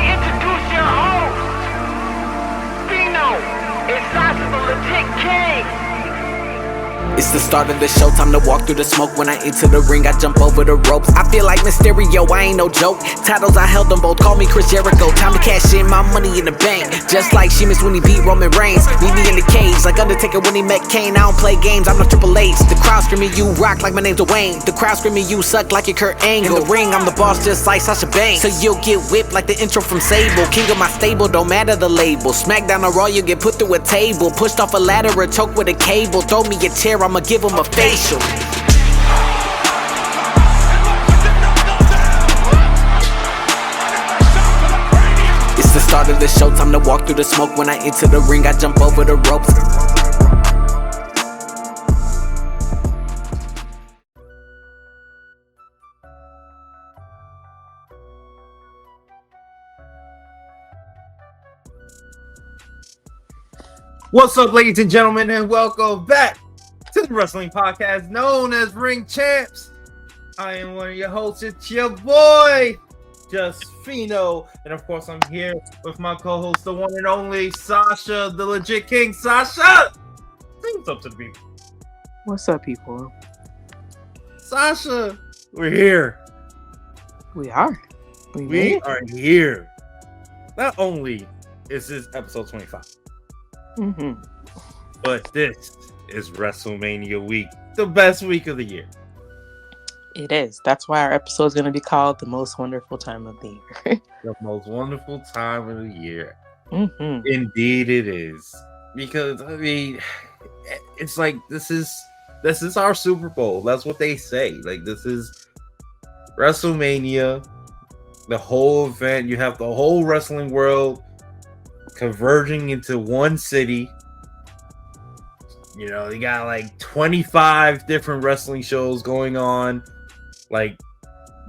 me introduce your host, Fino and Sasha, the legit king. It's the start of the show, time to walk through the smoke. When I enter the ring, I jump over the ropes. I feel like Mysterio, I ain't no joke. Titles, I held them both, call me Chris Jericho. Time to cash in my money in the bank. Just like Sheamus when he beat Roman Reigns. Meet me in the cage, like Undertaker when he met Kane. I don't play games, I'm the Triple H. The crowd screaming, you rock like my name's Dwayne. The crowd screaming, you suck like your Kurt Angle. In the ring, I'm the boss just like Sasha Banks. So you'll get whipped like the intro from Sable. King of my stable, don't matter the label. Smackdown or Raw, you get put through a table. Pushed off a ladder or choked with a cable. Throw me a chair, I'ma give him a facial. It's the start of the show, time to walk through the smoke. When I enter the ring, I jump over the ropes. What's up, ladies and gentlemen, and welcome back to the wrestling podcast known as Ring Champs. I am one of your hosts. It's your boy, Just Fino, and of course, I'm here with my co-host, the one and only Sasha, the legit king. Sasha, say what's up to the people. What's up, people? Sasha, we're here. We are. We are here. Not only is this episode 25. But this is WrestleMania week, the best week of the year. It is. That's why our episode is going to be called The Most Wonderful Time of the Year. The most wonderful time of the year. Mm-hmm. Indeed it is. Because, I mean, it's like this is our Super Bowl. That's what they say. Like, this is WrestleMania, the whole event. You have the whole wrestling world converging into one city. You know, they got like 25 different wrestling shows going on like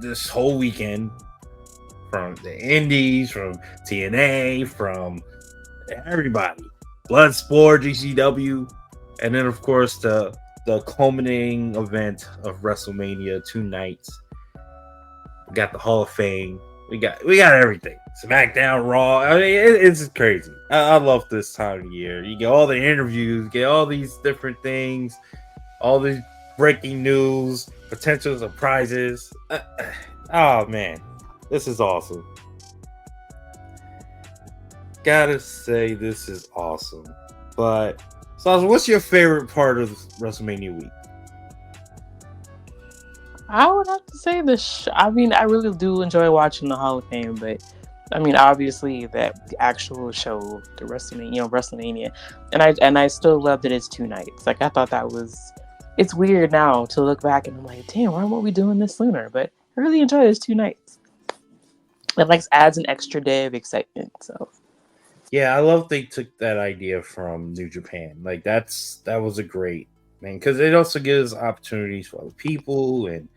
this whole weekend, from the indies, from TNA, from everybody, Bloodsport, GCW, and then of course the culminating event of WrestleMania, 2 nights. We got the Hall of Fame. We got everything. SmackDown, Raw. I mean, it's crazy. I love this time of year. You get all the interviews, get all these different things, all these breaking news, potential surprises. Oh man, this is awesome. Gotta say, this is awesome. But Sasha, what's your favorite part of WrestleMania week? I would have to say I mean, I really do enjoy watching the Hall of Fame, but I mean, obviously the actual show, the WrestleMania, and I still love that it's 2 nights. Like, I thought it's weird now to look back and I'm like, damn, why weren't we doing this sooner? But I really enjoy this 2 nights. It like adds an extra day of excitement. So yeah, I love they took that idea from New Japan. Like that was a great thing, because it also gives opportunities for other people, and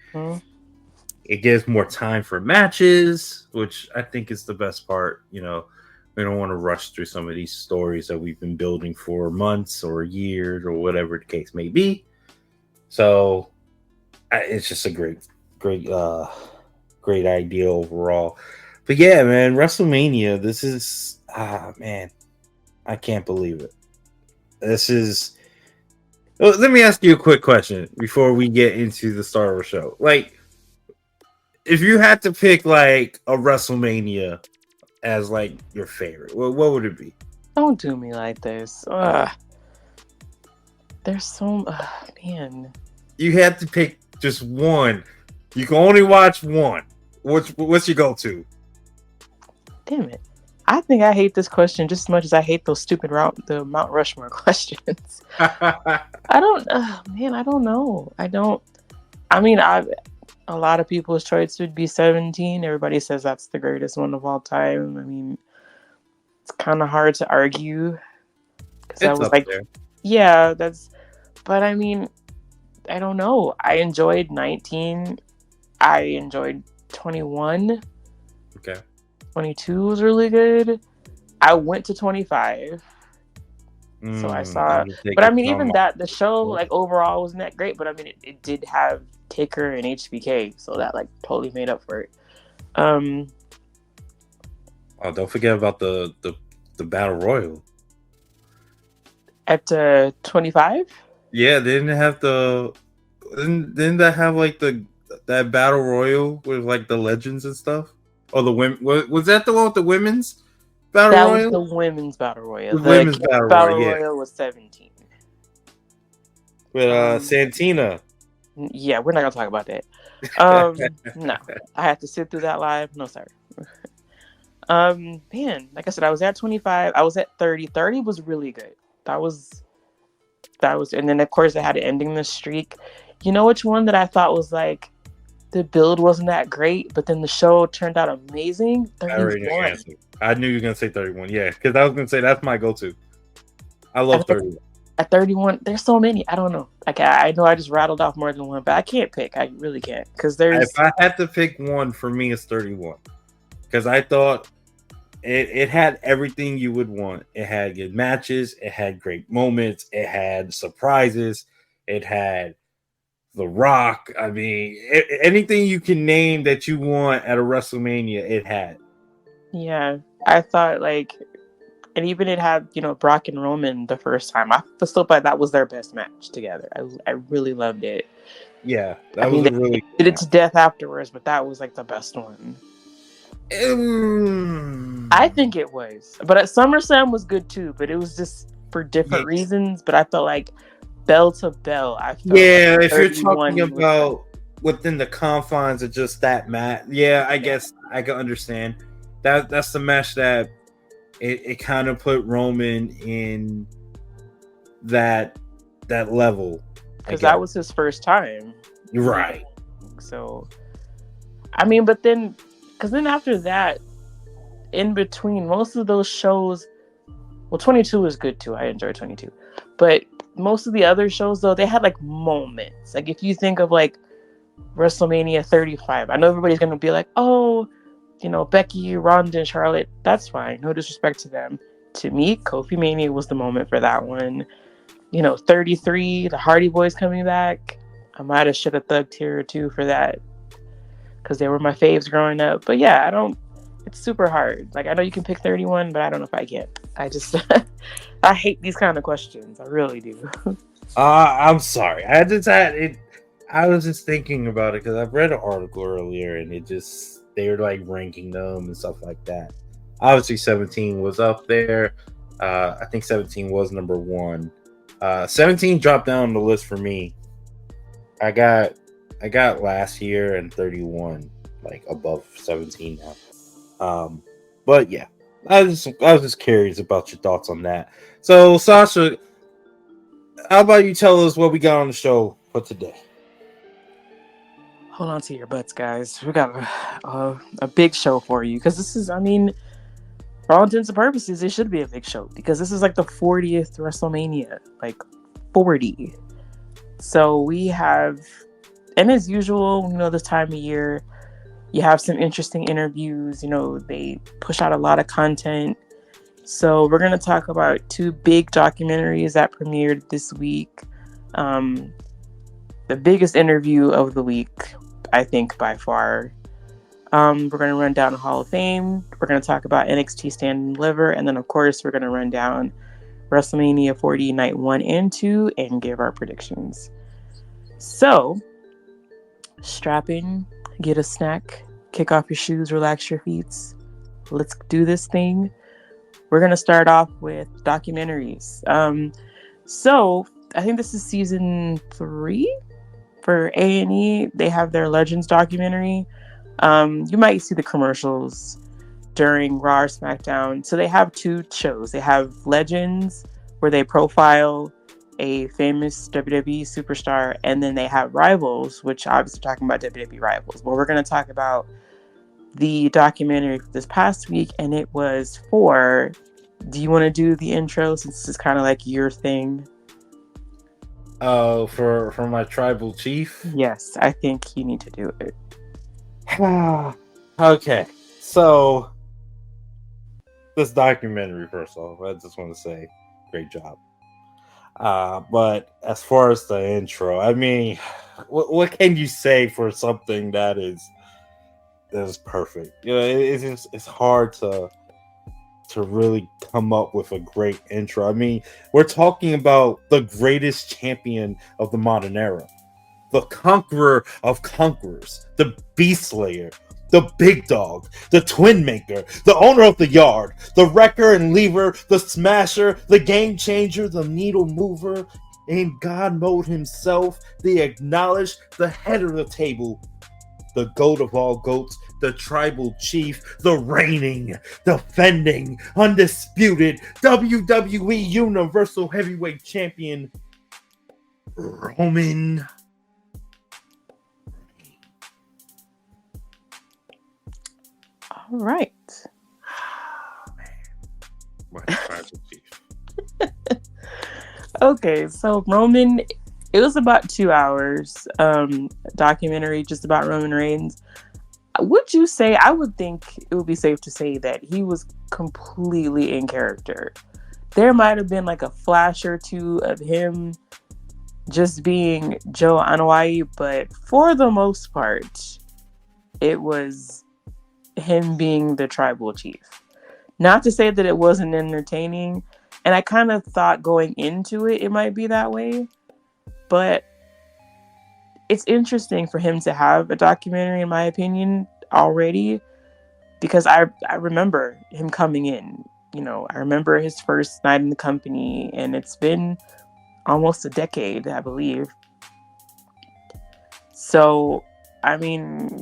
it gives more time for matches, which I think is the best part. You know, we don't want to rush through some of these stories that we've been building for months or years or whatever the case may be. So it's just a great idea overall. But yeah, man, WrestleMania, this is, man, I can't believe it. This is, well, let me ask you a quick question before we get into the start of the show. Like, if you had to pick like a WrestleMania as like your favorite, what would it be? don't do me like this. There's so, man. You had to pick just one. You can only watch one. What's your go-to? Damn it. I think I hate this question just as much as I hate those stupid the Mount Rushmore questions. I don't know. A lot of people's choice would be 17. Everybody says that's the greatest one of all time. I mean, it's kind of hard to argue. Because I was like, there. Yeah, but I mean, I don't know. I enjoyed 19. I enjoyed 21. Okay. 22 was really good. I went to 25. So I saw, but I mean, even that, the show, like, overall wasn't that great, but I mean, it did have Taker and HBK, so that, like, totally made up for it. Oh, don't forget about the battle royal. At 25. Yeah, they didn't have the didn't that have like that battle royal with like the legends and stuff? Or the women was that the one with the women's battle That was royal? the women's battle royal. The The women's kids battle battle royal, yeah, royal was 17. with Um, Santina. yeah, we're not gonna talk about that. No, I had to sit through that live. No, sorry. Man, like I said, I was at 25. I was at 30. 30 was really good. That was, and then of course I had an ending the streak. You know which one that I thought was like the build wasn't that great, but then the show turned out amazing? I already knew your 31. answer. I knew you were gonna say 31. Yeah, because I was gonna say that's my go-to. I love At, 31. at 31, there's so many. I don't know. Like I know I just rattled off more than one, but I can't pick. I really can't because If there's I had to pick one, for me, it's 31. Because I thought it had everything you would want. It had good matches, it had great moments, it had surprises, it had The Rock. I mean, anything you can name that you want at a WrestleMania, it had. yeah. I thought like, and even it had Brock and Roman the first time. I still thought that was their best match together. I really loved it. Yeah, I that was mean, a they really did good it to death afterwards, but that was like the best one. match. I think it was, but at SummerSlam was good too. But it was just for Yeah. different reasons. But I felt like bell to bell, I felt Yeah, like if you're talking 31 was about within the confines of just that match, yeah, I guess I can understand. That's the match that it kind of put Roman in that level. because that was his first time. You're right. So, I mean, but then, because then after that, in between, most of those shows, well, 22 is good too. I enjoy 22. But most of the other shows, though, they had like moments. Like if you think of like WrestleMania 35, I know everybody's going to be like, oh, Becky, Ronda, and Charlotte. That's fine. No disrespect to them. To me, Kofi Mania was the moment for that one. 33, the Hardy Boys coming back. I might have shed a thug tear or two for that because they were my faves growing up. But yeah, it's super hard. Like I know you can pick 31, but I don't know if I can. I just I hate these kind of questions. I really do. I'm sorry. I just had it. I was just thinking about it because I've read an article earlier, and they were like ranking them and stuff like that. Obviously, 17 was up there. I think 17 was number one. 17 dropped down the list for me. I got last year and 31 like above 17 now. But yeah, I was just curious about your thoughts on that. So Sasha, how about you tell us what we got on the show for today? Hold on to your butts, guys. We got a big show for you because this is, I mean, for all intents and purposes, it should be a big show because this is like the 40th WrestleMania, like 40. So we have, and as usual, this time of year, you have some interesting interviews. They push out a lot of content. So we're going to talk about two big documentaries that premiered this week. The biggest interview of the week, I think, by far. We're going to run down the Hall of Fame. We're going to talk about NXT Stand Deliver. And then, of course, we're going to run down WrestleMania 40 Night 1 and 2 and give our predictions. So, strap in, get a snack, kick off your shoes, relax your feet. Let's do this thing. We're going to start off with documentaries. So, I think this is season 3 for A&E. They have their Legends documentary. You might see the commercials during Raw or SmackDown. So they have two shows. They have Legends, where they profile a famous WWE superstar, and then they have Rivals, which obviously talking about WWE Rivals. Well, we're going to talk about the documentary this past week, and it was for... Do you want to do the intro since this is kind of like your thing? Oh, for my tribal chief? Yes, I think you need to do it. Okay, so this documentary, first off, I just want to say, great job. But as far as the intro, I mean, what can you say for something that is perfect? It's hard to to really come up with a great intro. I mean, we're talking about the greatest champion of the modern era, the conqueror of conquerors, the beast slayer, the big dog, the twin maker, the owner of the yard, the wrecker and lever, the smasher, the game changer, the needle mover, in God mode himself, the acknowledged, the head of the table, the goat of all goats, the tribal chief, the reigning, defending, undisputed WWE Universal Heavyweight Champion, Roman. All right. What tribal chief? Okay, so Roman, it was about 2 hours. Documentary just about Roman Reigns. Would you say, I would think it would be safe to say that he was completely in character. There might have been like a flash or two of him just being Joe Anoa'i, but for the most part, it was him being the tribal chief. Not to say that it wasn't entertaining, and I kind of thought going into it, it might be that way, but it's interesting for him to have a documentary, in my opinion, already, because I remember him coming in. You know, I remember his first night in the company, and it's been almost a decade, I believe. So, I mean,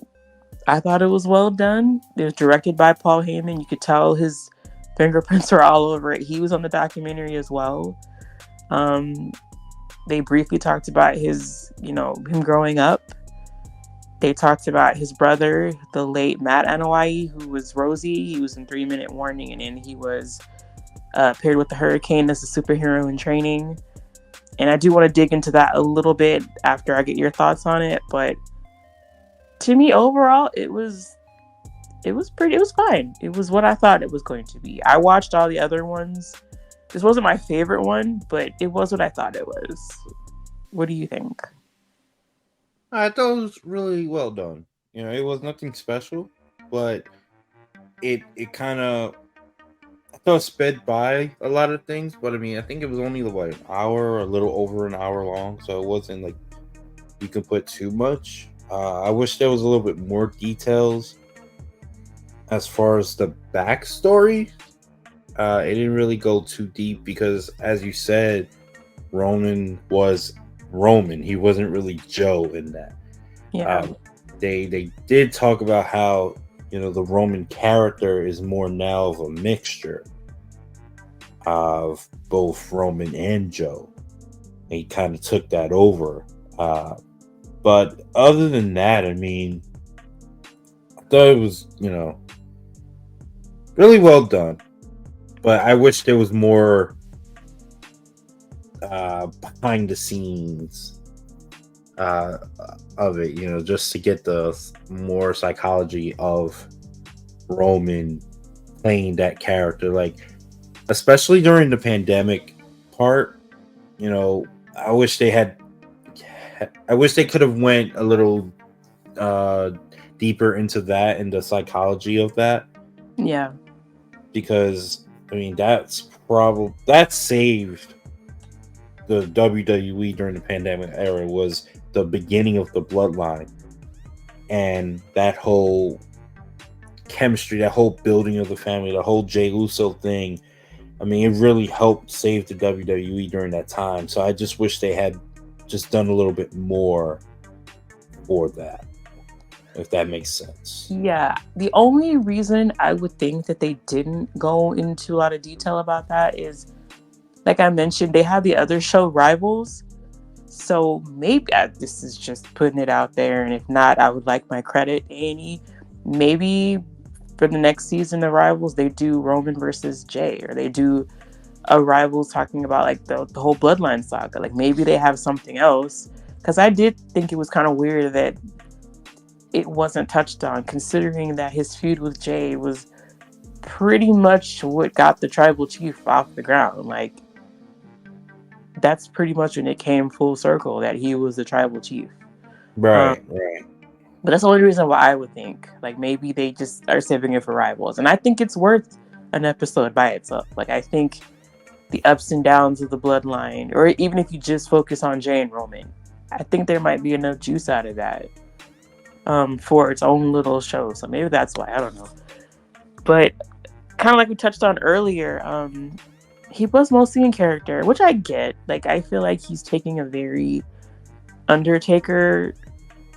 I thought it was well done. It was directed by Paul Heyman. You could tell his fingerprints are all over it. He was on the documentary as well. They briefly talked about his, him growing up. They talked about his brother, the late Matt Anoa'i, who was Rosie. He was in 3 Minute Warning, and then he was paired with the Hurricane as a superhero in training. And I do want to dig into that a little bit after I get your thoughts on it. But to me, overall, it was fine. It was what I thought it was going to be. I watched all the other ones. This wasn't my favorite one, but it was what I thought it was. What do you think? I thought it was really well done. It was nothing special, but it kind of, I thought it sped by a lot of things. But I mean, I think it was only like an hour or a little over an hour long, so it wasn't like you could put too much. I wish there was a little bit more details as far as the backstory. It didn't really go too deep because, as you said, Roman was Roman. He wasn't really Joe in that. Yeah. They did talk about how the Roman character is more now of a mixture of both Roman and Joe. And he kind of took that over. But other than that, I mean, I thought it was really well done. But I wish there was more behind the scenes of it, just to get the more psychology of Roman playing that character. Like, especially during the pandemic part, I wish they could have went a little deeper into that and the psychology of that. Yeah. Because I mean, that saved the WWE during the pandemic era, was the beginning of the bloodline, and that whole chemistry, that whole building of the family, the whole Jey Uso thing. I mean, it really helped save the WWE during that time. So I just wish they had just done a little bit more for that, if that makes sense. Yeah. The only reason I would think that they didn't go into a lot of detail about that is, like I mentioned, they have the other show Rivals. So maybe this is just putting it out there, and if not, I would like my credit, Annie. Maybe for the next season of Rivals, they do Roman versus Jay, or they do a Rivals talking about like the whole Bloodline saga. Like maybe they have something else, because I did think it was kind of weird that it wasn't touched on, considering that his feud with Jay was pretty much what got the tribal chief off the ground. Like, that's pretty much when it came full circle that he was the tribal chief. Right. But that's the only reason why I would think, like, maybe they just are saving it for Rivals. And I think it's worth an episode by itself. Like, I think the ups and downs of the bloodline, or even if you just focus on Jay and Roman, I think there might be enough juice out of that for its own little show. So maybe that's why, I don't know. But kind of like we touched on earlier, he was mostly in character, which I get. Like, I feel like he's taking a very Undertaker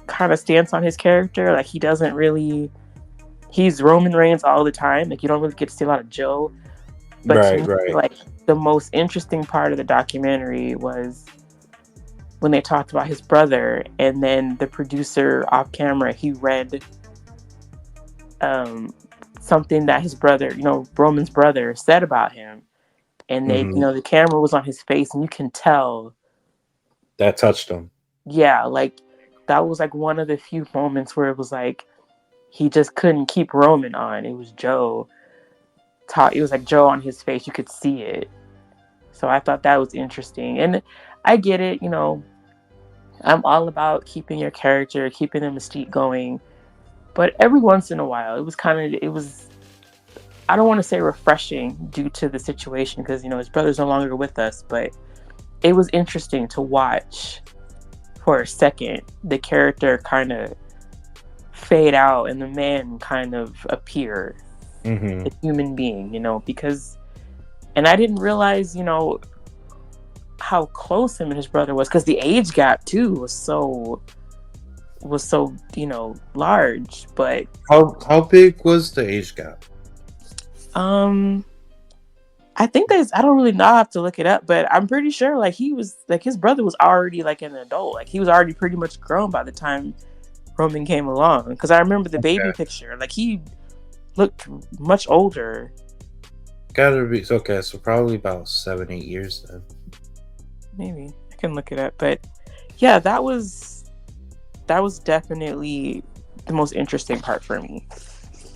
kind of stance on his character. Like, he doesn't really, he's Roman Reigns all the time. Like, you don't really get to see a lot of Joe. But to me, like, the most interesting part of the documentary was when they talked about his brother, and then the producer off camera, he read something that his brother, Roman's brother, said about him. And they, the camera was on his face, and you can tell that touched him. Yeah, like, that was like one of the few moments where it was like he just couldn't keep Roman on. It was Joe. It was like Joe on his face. You could see it. So I thought that was interesting. And I get it, I'm all about keeping your character, keeping the mystique going. But every once in a while, it was, I don't want to say refreshing due to the situation, because, his brother's no longer with us, but it was interesting to watch for a second the character kind of fade out and the man kind of appear, the human being, because, and I didn't realize, how close him and his brother was, because the age gap too was so large. But how big was the age gap? I think I don't really know, I have to look it up, but I'm pretty sure like he was like, his brother was already like an adult, like he was already pretty much grown by the time Roman came along, because I remember the baby picture, like he looked much older. Gotta be okay, so probably about 7-8 years then. Maybe I can look it up, but yeah, that was definitely the most interesting part for me.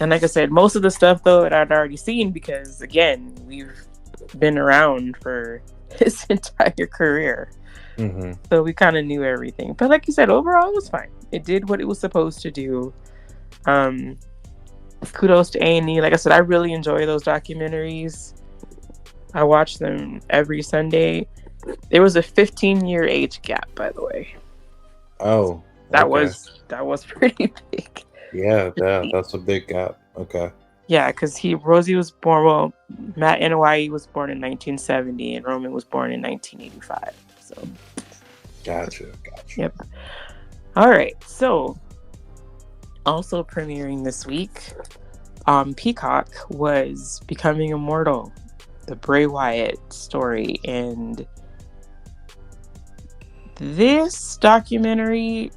And like I said, most of the stuff though that I'd already seen, because again, we've been around for his entire career, so we kind of knew everything. But like you said, overall it was fine. It did what it was supposed to do. Kudos to A&E. Like I said, I really enjoy those documentaries. I watch them every Sunday. There was a 15-year age gap, by the way. Oh, that was pretty big. Yeah, that's a big gap. Okay. Yeah, because Rosie was born, well, Matt Anoa'i was born in 1970 and Roman was born in 1985. So. Gotcha. Yep. All right. So, also premiering this week, Peacock was Becoming Immortal, the Bray Wyatt story, and this documentary,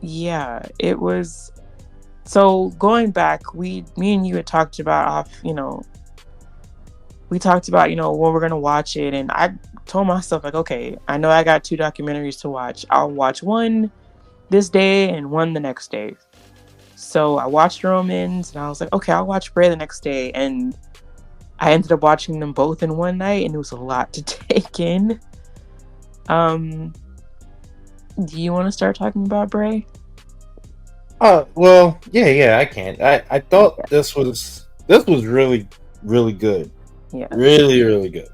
yeah, it was. So going back, me and you had talked about we talked about, when we're gonna watch it, and I told myself like, okay, I know I got 2 documentaries to watch. I'll watch one this day and one the next day. So I watched Romans, and I was like, okay, I'll watch Bray the next day, and I ended up watching them both in one night, and it was a lot to take in. Do you want to start talking about Bray? Well, yeah, I can. I thought this was really, really good. Yeah. Really, really good.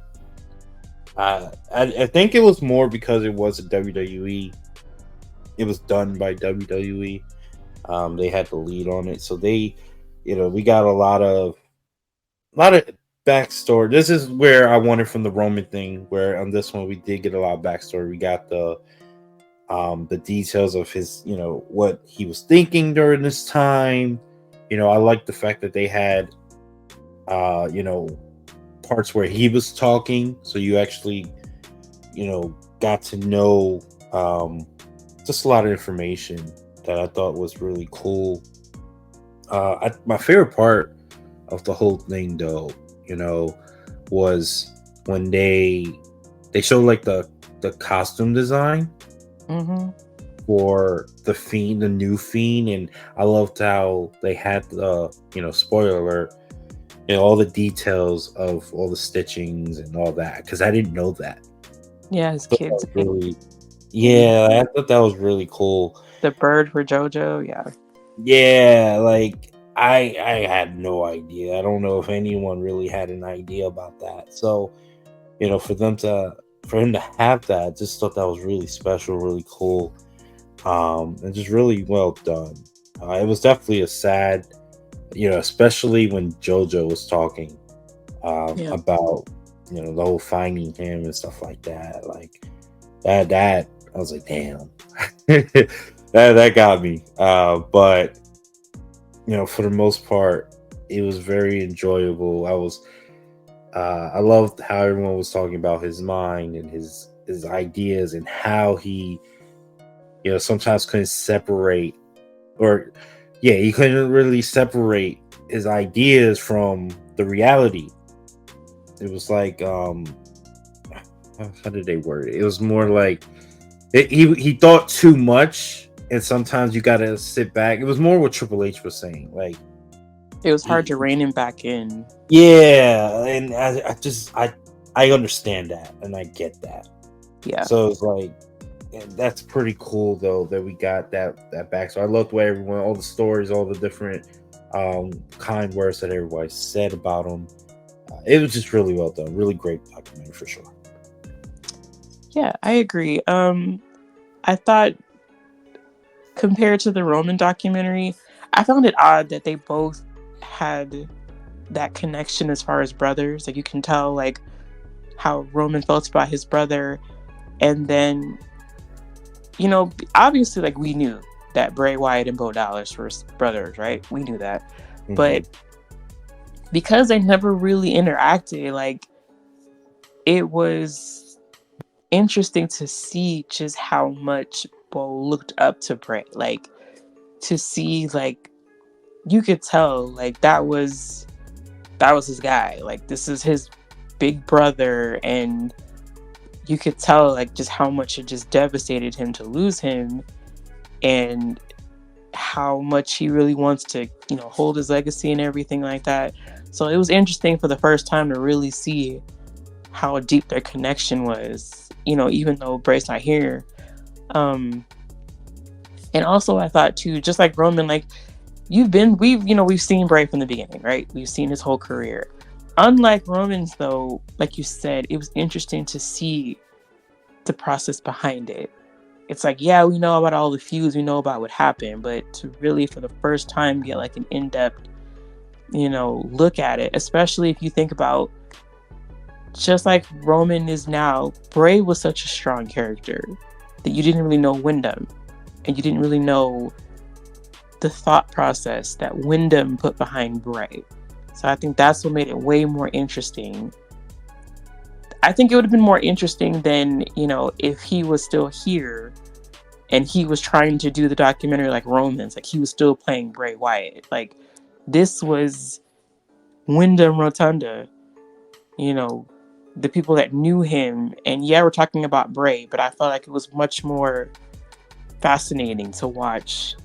I think it was more because it was a WWE. It was done by WWE. They had the lead on it, so they, we got a lot of backstory. This is where I wanted from the Roman thing, where on this one we did get a lot of backstory. We got the details of his, what he was thinking during this time. I like the fact that they had, parts where he was talking, so you actually, got to know just a lot of information that I thought was really cool. My favorite part of the whole thing, though, was when they showed like the costume design for the Fiend, the new Fiend, and I loved how they had the, spoiler alert, all the details of all the stitchings and all that, because I didn't know that. Yeah, his kids. I thought that was really cool. The bird for JoJo, yeah. Yeah, like I had no idea. I don't know if anyone really had an idea about that. So, for him to have that, I just thought that was really special, really cool, and just really well done. It was definitely a sad, especially when JoJo was talking Yeah. about the whole finding him and stuff like that. Like that I was like, damn, that got me. But for the most part, it was very enjoyable. I loved how everyone was talking about his mind and his ideas and how he, sometimes couldn't separate, or he couldn't really separate his ideas from the reality. It was like, how did they word it? It was more like he thought too much, and sometimes you gotta sit back. It was more what Triple H was saying, like It was hard to rein him back in. Yeah, and I understand that, and I get that. Yeah. So it's like, and that's pretty cool though that we got that back. So I loved what everyone, all the stories, all the different kind words that everybody said about him. It was just really well done, really great documentary for sure. Yeah, I agree. I thought compared to the Roman documentary, I found it odd that they both had that connection as far as brothers. Like you can tell like how Roman felt about his brother, and then obviously like we knew that Bray Wyatt and Bo Dallas were brothers, right? We knew that. Mm-hmm. But because they never really interacted, like it was interesting to see just how much Bo looked up to Bray. Like to see, like you could tell like that was his guy. Like this is his big brother, and you could tell like just how much it just devastated him to lose him, and how much he really wants to hold his legacy and everything like that. So it was interesting for the first time to really see how deep their connection was, even though Bray's not here. And also I thought too, just like Roman, like we've seen Bray from the beginning, right? We've seen his whole career. Unlike Roman's though, like you said, it was interesting to see the process behind it. It's like, yeah, we know about all the feuds, we know about what happened, but to really for the first time get like an in-depth, look at it, especially if you think about just like Roman is now, Bray was such a strong character that you didn't really know Wyndham, and you didn't really know the thought process that Wyndham put behind Bray. So I think that's what made it way more interesting. I think it would have been more interesting than, if he was still here and he was trying to do the documentary like Roman's, like he was still playing Bray Wyatt. Like this was Wyndham Rotunda, the people that knew him. And yeah, we're talking about Bray, but I felt like it was much more fascinating to watch,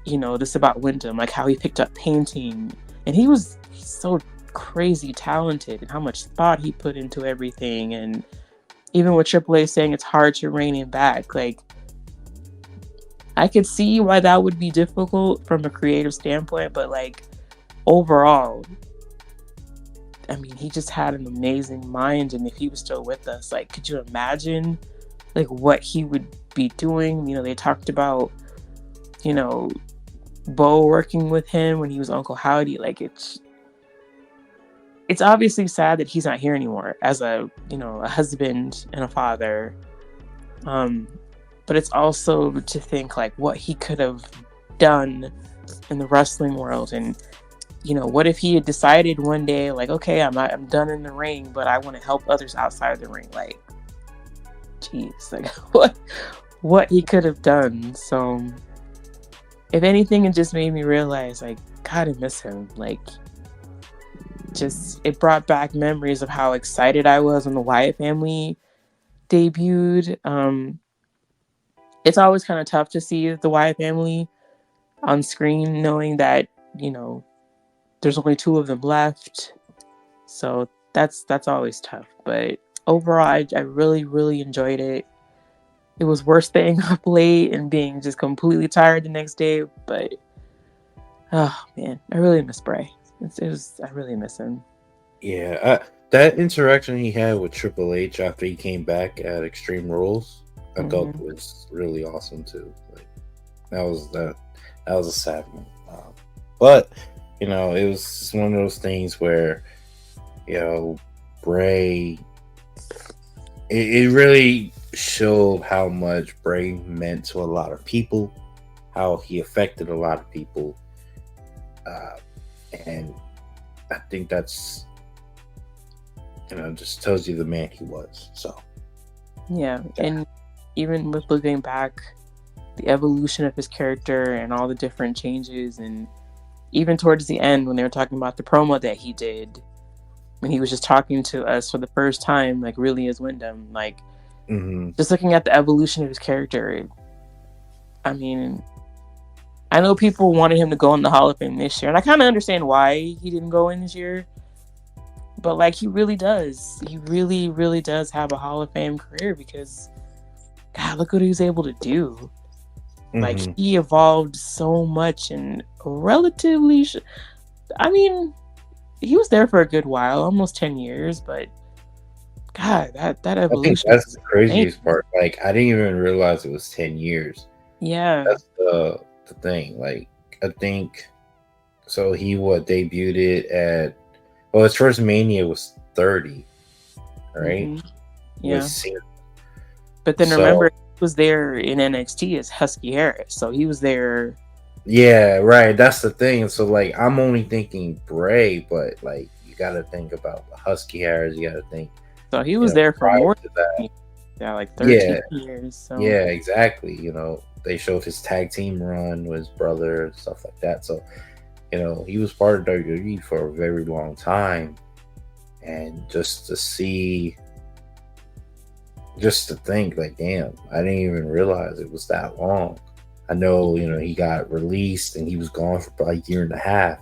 this about Wyndham, like how he picked up painting, and he's so crazy talented, and how much thought he put into everything. And even with Triple H saying it's hard to rein him back, like I could see why that would be difficult from a creative standpoint, but like overall, I mean, he just had an amazing mind, and if he was still with us, like could you imagine like what he would be doing? They talked about Bo working with him when he was Uncle Howdy. Like it's obviously sad that he's not here anymore as a husband and a father, but it's also to think like what he could have done in the wrestling world. And what if he had decided one day like, okay, I'm done in the ring, but I want to help others outside the ring. Like jeez, like what he could have done. So if anything, it just made me realize like God, I miss him. Like just it brought back memories of how excited I was when the Wyatt family debuted. It's always kind of tough to see the Wyatt family on screen, knowing that there's only 2 of them left. So that's always tough. But overall, I really, really enjoyed it. It was worth staying up late and being just completely tired the next day, but Oh man, I really miss Bray. I really miss him. Yeah, that interaction he had with Triple H after he came back at Extreme Rules, I thought was really awesome too. Like that was a sad one, but you know, it was just one of those things where, you know, Bray. It really showed how much Bray meant to a lot of people, how he affected a lot of people, and I think that's, you know, just tells you the man he was. So yeah, and even with looking back, the evolution of his character and all the different changes, and even towards the end when they were talking about the promo that he did when he was just talking to us for the first time, like really as Wyndham, like just looking at the evolution of his character. I mean, I know people wanted him to go in the Hall of Fame this year, and I kind of understand why he didn't go in this year. But like, he really does. He really, really does have a Hall of Fame career because, God, look what he was able to do. Like, he evolved so much in relatively. I mean, he was there for a good while, almost 10 years, but God, that evolution. I think that's the craziest part. Like, I didn't even realize it was 10 years. Yeah. That's the thing. Like, I think so. He debuted it at, well, his first Mania was 30, right? Yeah. But then remember, he was there in NXT as Husky Harris, so he was there. Yeah, right. That's the thing. So, like, I'm only thinking Bray, but like, you got to think about the Husky Harris. You got to think. So he was there for more than that. Yeah, like 13 years. So. Yeah, exactly. You know, they showed his tag team run with his brother, stuff like that. So, you know, he was part of WWE for a very long time, and just to think, like, damn, I didn't even realize it was that long. I know, you know, he got released and he was gone for about a year and a half.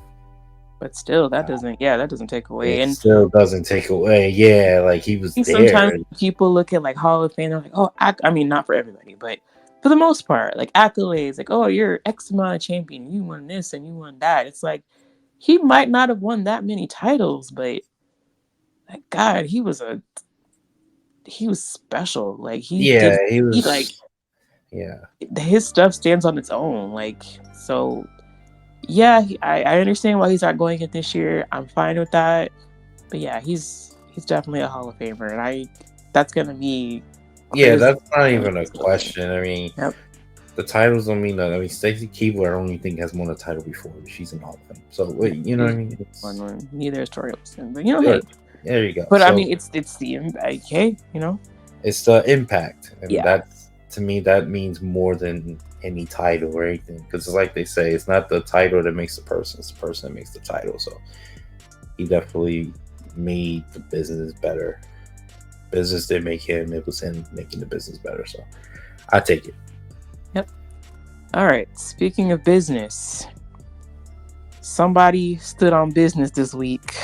But still, that doesn't take away. It still doesn't take away. Yeah, like, he was there. Sometimes people look at like Hall of Fame, they're like, oh, I mean, not for everybody, but for the most part, like accolades, like, oh, you're X amount of champion, you won this and you won that. It's like, he might not have won that many titles, but like, God, he was special. Like, his stuff stands on its own. Like, so yeah, I understand why he's not going it this year. I'm fine with that. But yeah, he's definitely a Hall of Famer, and that's gonna be. Yeah, that's not even a question. I mean, the titles don't mean nothing. I mean, Stacey Keebler, I don't even think has won a title before, but she's in Hall of Fame. So, you know what I mean? Neither is Tori Wilson, but you know, hey, there you go. But I mean, it's the okay, you know, it's the impact, and that's, to me, that means more than any title or anything, because it's like they say, it's not the title that makes the person, it's the person that makes the title. So he definitely made the business better. Business didn't make him, it was him making the business better. So I take it. Yep. All right, speaking of business, somebody stood on business this week.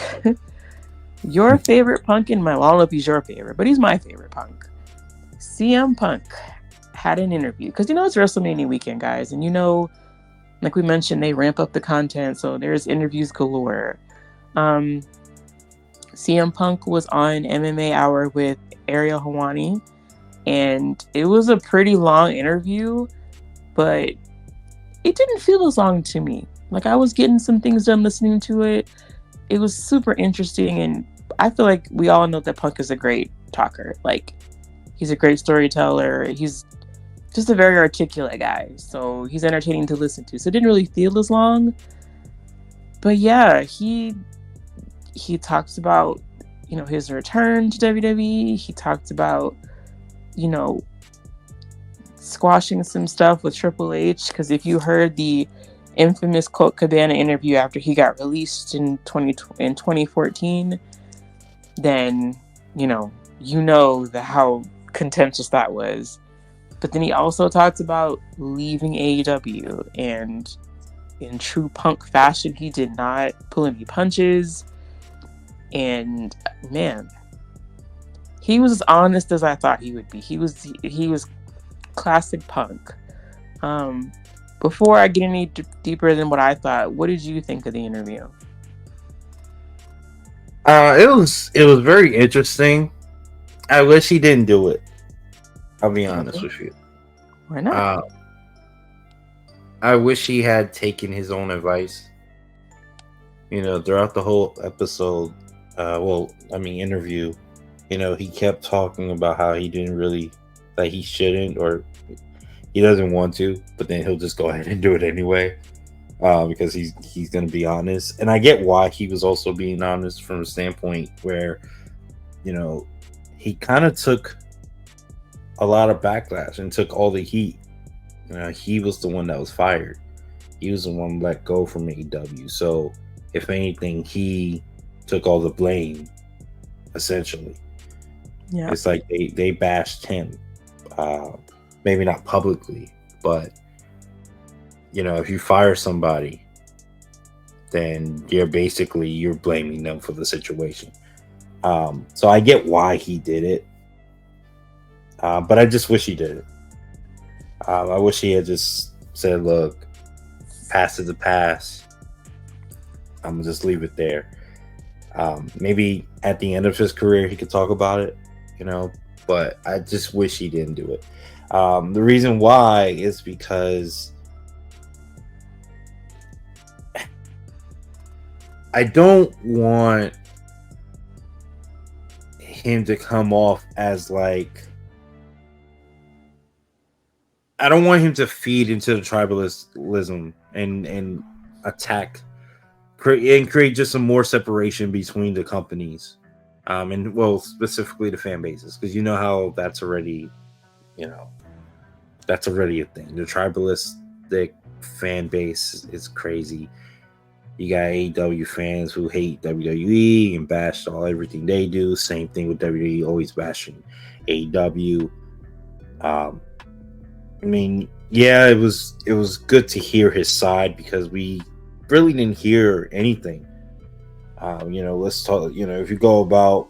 Your favorite Punk in my, well, I don't know if he's your favorite, but he's my favorite Punk. CM Punk had an interview, because you know it's WrestleMania weekend, guys, and you know, like we mentioned, they ramp up the content, so there's interviews galore. CM Punk was on MMA Hour with Ariel Helwani, and it was a pretty long interview, but it didn't feel as long to me. Like, I was getting some things done listening to it. It was super interesting, and I feel like we all know that Punk is a great talker. Like, he's a great storyteller. He's just a very articulate guy, so he's entertaining to listen to. So it didn't really feel as long. But yeah, he talks about, you know, his return to WWE. He talked about, you know, squashing some stuff with Triple H, because if you heard the infamous Colt Cabana interview after he got released in 2014, then you know how contentious that was. But then he also talks about leaving AEW, and in true Punk fashion, he did not pull any punches. And man, he was as honest as I thought he would be. He was classic Punk. Before I get any deeper than what I thought, what did you think of the interview? It was very interesting. I wish he didn't do it. I'll be honest with you. Why not? I wish he had taken his own advice. You know, throughout the whole episode, interview, you know, he kept talking about how he didn't really, that he shouldn't, or he doesn't want to, but then he'll just go ahead and do it anyway, because he's going to be honest. And I get why he was also being honest from a standpoint where, you know, he kind of took a lot of backlash and took all the heat. You know, he was the one that was fired. He was the one let go from AEW. So, if anything, he took all the blame, essentially. Yeah. It's like they bashed him. Maybe not publicly, but, you know, if you fire somebody, then you're blaming them for the situation. So I get why he did it. But I just wish he did it. I wish he had just said, look, past is a pass. I'm going to just leave it there. Maybe at the end of his career, he could talk about it, you know, but I just wish he didn't do it. The reason why is because I don't want him to come off as like, I don't want him to feed into the tribalism and attack and create just some more separation between the companies, and well, specifically the fan bases, because you know how that's already, you know, that's already a thing. The tribalistic fan base is crazy. You got AEW fans who hate WWE and bash everything they do. Same thing with WWE, always bashing AEW. I mean, yeah, it was good to hear his side because we really didn't hear anything. You know, let's talk. You know, if you go about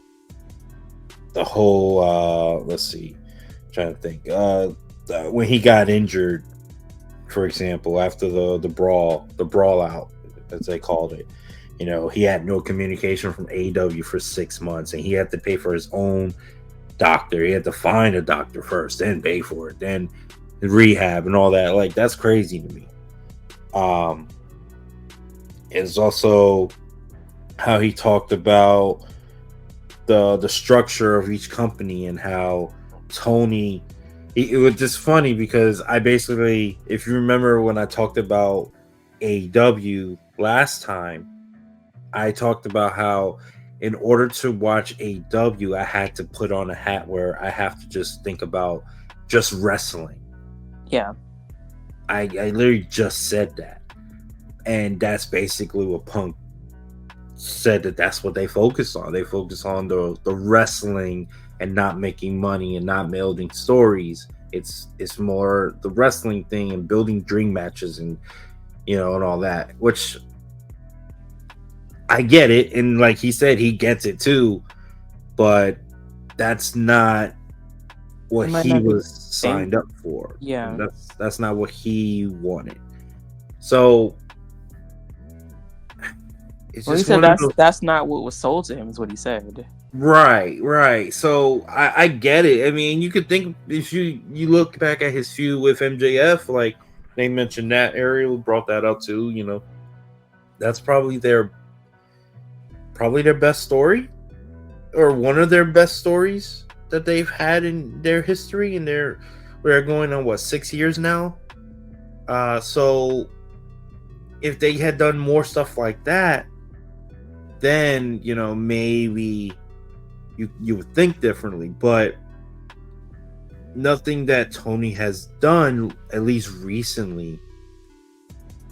the whole, let's see, I'm trying to think. When he got injured, for example, after the brawl out, as they called it, you know, he had no communication from AEW for 6 months, and he had to pay for his own doctor. He had to find a doctor first, then pay for it, then rehab and all that. Like, that's crazy to me. It's also how he talked about the structure of each company and how Tony. It was just funny because I basically, if you remember when I talked about AEW last time, I talked about how in order to watch AEW, I had to put on a hat where I have to just think about just wrestling. Yeah. I literally just said that. And that's basically what Punk said, that's what they focus on. They focus on the wrestling and not making money and not building stories. It's more the wrestling thing and building dream matches and, you know, and all that, which I get it. And like he said, he gets it too, but that's not what he was signed up for. Yeah. And that's not what he wanted. So it's well, he just said that's not what was sold to him, is what he said. Right. So I get it. I mean, you could think if you look back at his feud with MJF, like they mentioned that Ariel brought that up too. You know, that's probably their best story, or one of their best stories that they've had in their history. And we're going on 6 years now. So if they had done more stuff like that, then, you know, maybe you would think differently. But nothing that Tony has done, at least recently,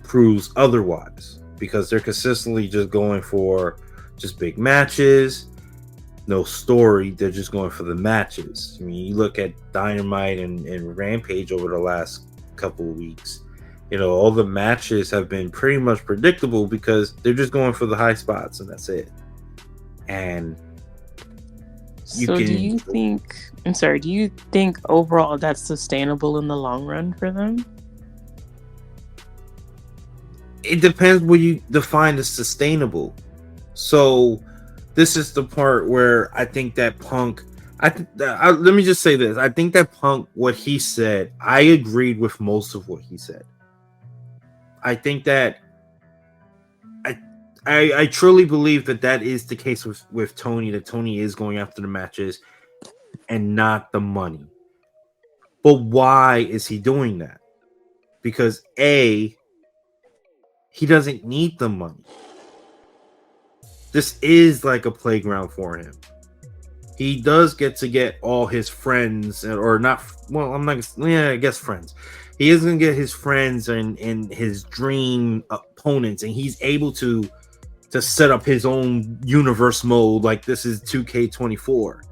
proves otherwise, because they're consistently just going for just big matches, no story. They're just going for the matches. I mean, you look at Dynamite and Rampage over the last couple of weeks, you know, all the matches have been pretty much predictable because they're just going for the high spots and that's it. And do you think overall that's sustainable in the long run for them? it depends what you define as sustainable. So this is the part where I think that Punk. Let me just say this. I think that Punk, what he said, I agreed with most of what he said. I think that I truly believe that is the case with Tony. That Tony is going after the matches and not the money. But why is he doing that? Because A, he doesn't need the money. This is like a playground for him. He does get all his friends, or not. Well, I'm not. Yeah, I guess friends. He is gonna get his friends and his dream opponents, and he's able to set up his own universe mode. Like this is 2K24.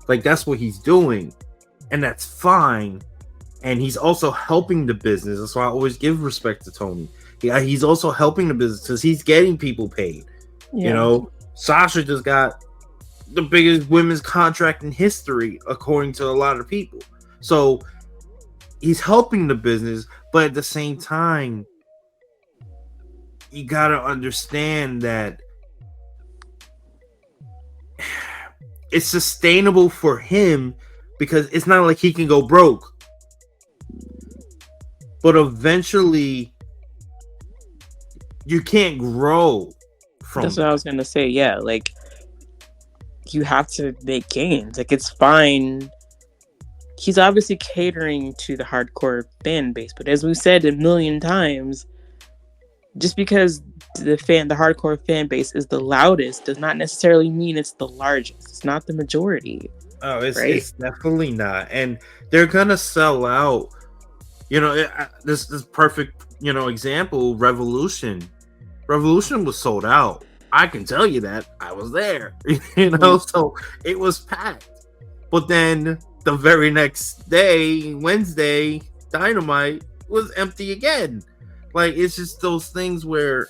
Like that's what he's doing, and that's fine. And he's also helping the business. That's why I always give respect to Tony. Yeah, he's also helping the business because he's getting people paid. Yeah. You know, Sasha just got the biggest women's contract in history, according to a lot of people. So he's helping the business, but at the same time, you gotta understand that it's sustainable for him because it's not like he can go broke. But eventually, you can't grow from That's what I was gonna say. Yeah, like you have to make gains. Like it's fine. He's obviously catering to the hardcore fan base, but as we've said a million times, just because the hardcore fan base is the loudest does not necessarily mean it's the largest. It's not the majority. Oh, it's definitely not. And they're gonna sell out. You know, this perfect, example, Revolution. Revolution was sold out. I can tell you that. I was there. So it was packed. But then the very next day, Wednesday, Dynamite was empty again. Like, it's just those things where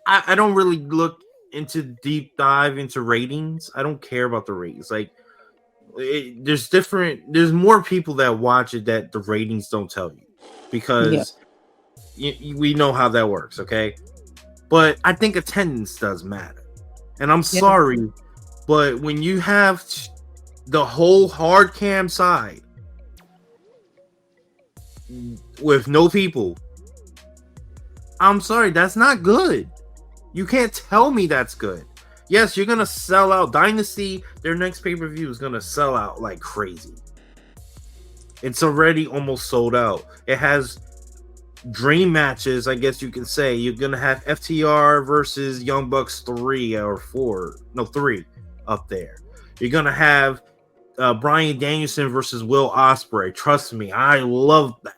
I don't really look into deep dive into ratings. I don't care about the ratings. Like, there's more people that watch it that the ratings don't tell you because we know how that works, okay? But I think attendance does matter. And I'm sorry, but when you have the whole hard cam side with no people, I'm sorry, that's not good. You can't tell me that's good. Yes, you're going to sell out. Dynasty, their next pay-per-view is going to sell out like crazy. It's already almost sold out. It has dream matches, I guess you can say. You're going to have FTR versus Young Bucks 3 up there. You're going to have Bryan Danielson versus Will Ospreay. Trust me, I love that.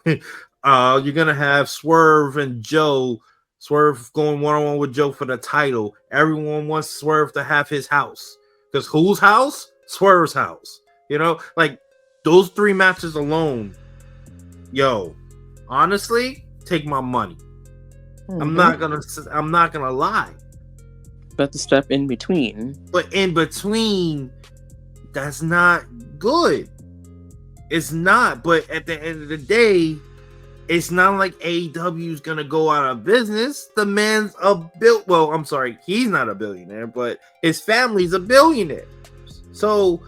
You're going to have Swerve and Joe. Swerve going one-on-one with Joe for the title. Everyone wants Swerve to have his house. Because whose house? Swerve's house. Like those 3 matches alone. Honestly, take my money. Mm-hmm. I'm not gonna lie. But the stuff in between. But in between, that's not good. It's not. But at the end of the day, it's not like AEW is gonna go out of business. The man's he's not a billionaire, but his family's a billionaire. So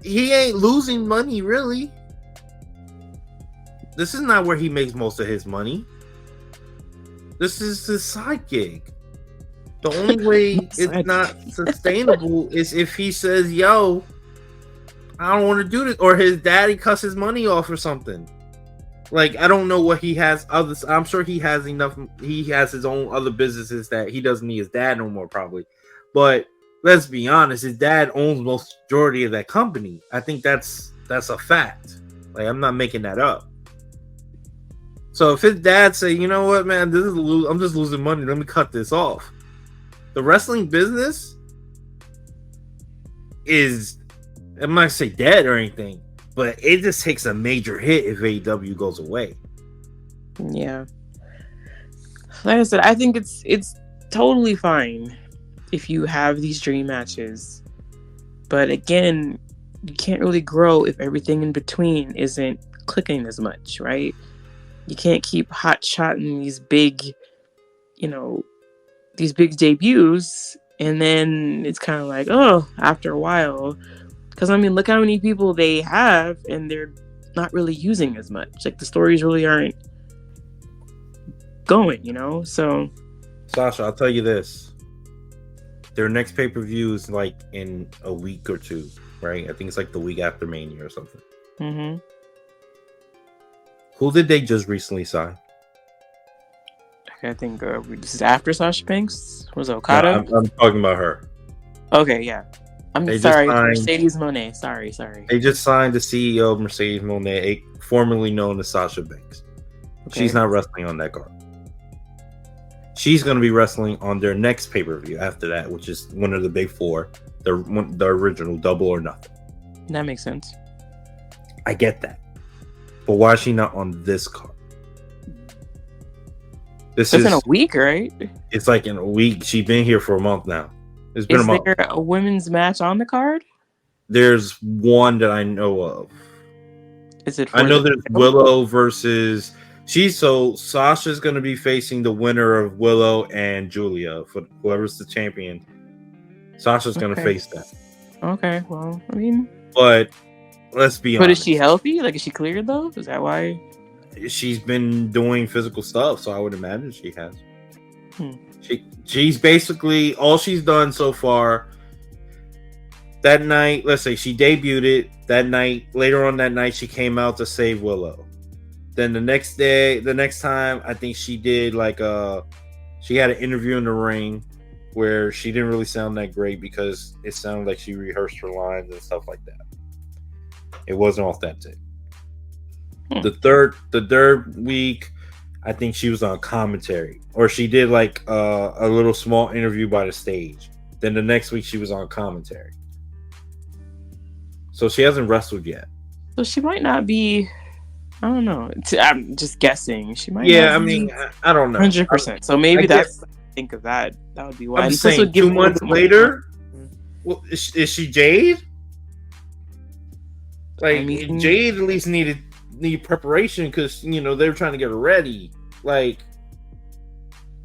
he ain't losing money, really. This is not where he makes most of his money. This is his side gig. The only way it's not sustainable is if he says, "Yo, I don't want to do this," or his daddy cuts his money off or something. Like, I don't know what he has. I'm sure he has enough. He has his own other businesses that he doesn't need his dad no more, probably. But let's be honest, his dad owns most majority of that company. I think that's a fact. Like, I'm not making that up. So if his dad say, "You know what, man, I'm just losing money. Let me cut this off." The wrestling business is, I'm not gonna say dead or anything, but it just takes a major hit if AEW goes away. Yeah. Like I said, I think it's totally fine if you have these dream matches. But again, you can't really grow if everything in between isn't clicking as much, right? You can't keep hot-shotting these big you know, these big debuts, and then it's kind of like, oh, after a while, because I mean, look how many people they have, and they're not really using as much. Like the stories really aren't going, you know. So, Sasha, I'll tell you this: their next pay-per-view is like in a week or two, right? I think it's like the week after Mania or something. mm-hmm. Who did they just recently sign? I think this is after Sasha Banks. Was it Okada? No, I'm talking about her. Okay, yeah. I'm They sorry, just signed- Mercedes Moné. Sorry. They just signed the CEO of Mercedes Moné, formerly known as Sasha Banks. Okay. She's not wrestling on that card. She's going to be wrestling on their next pay-per-view after that, which is one of the big four, the original Double or Nothing. That makes sense. I get that. But why is she not on this card? This It's is in a week, right? It's like in a week. She's been here for a month now. It's been a Is month. there a women's match on the card? There's one that I know of. Is it? I know the- there's Willow versus Sasha's going to be facing the winner of Willow and Julia for whoever's the champion. Sasha's going to Okay. face that. Okay, well, I mean, But let's be but honest. is she healthy? Like, is she cleared though? Is that why? She's been doing physical stuff, so I would imagine she has. Hmm. She's basically all she's done so far. That night, let's say she debuted it that night. Later on that night, she came out to save Willow. Then the next time, I think she did she had an interview in the ring where she didn't really sound that great because it sounded like she rehearsed her lines and stuff like that. It wasn't authentic. The third week, I think she was on commentary, or she did like a little small interview by the stage. Then the next week she was on commentary. So she hasn't wrestled yet. So she might not be. I don't know. I'm just guessing. She might. Yeah, not I be mean, I don't know. 100%. So maybe I that's. Think of that. That would be why. I'm And plus it saying would give 2 a little months bit more- later. Well, is she Jade? Like I mean- Jade at least need preparation because they're trying to get her ready. Like,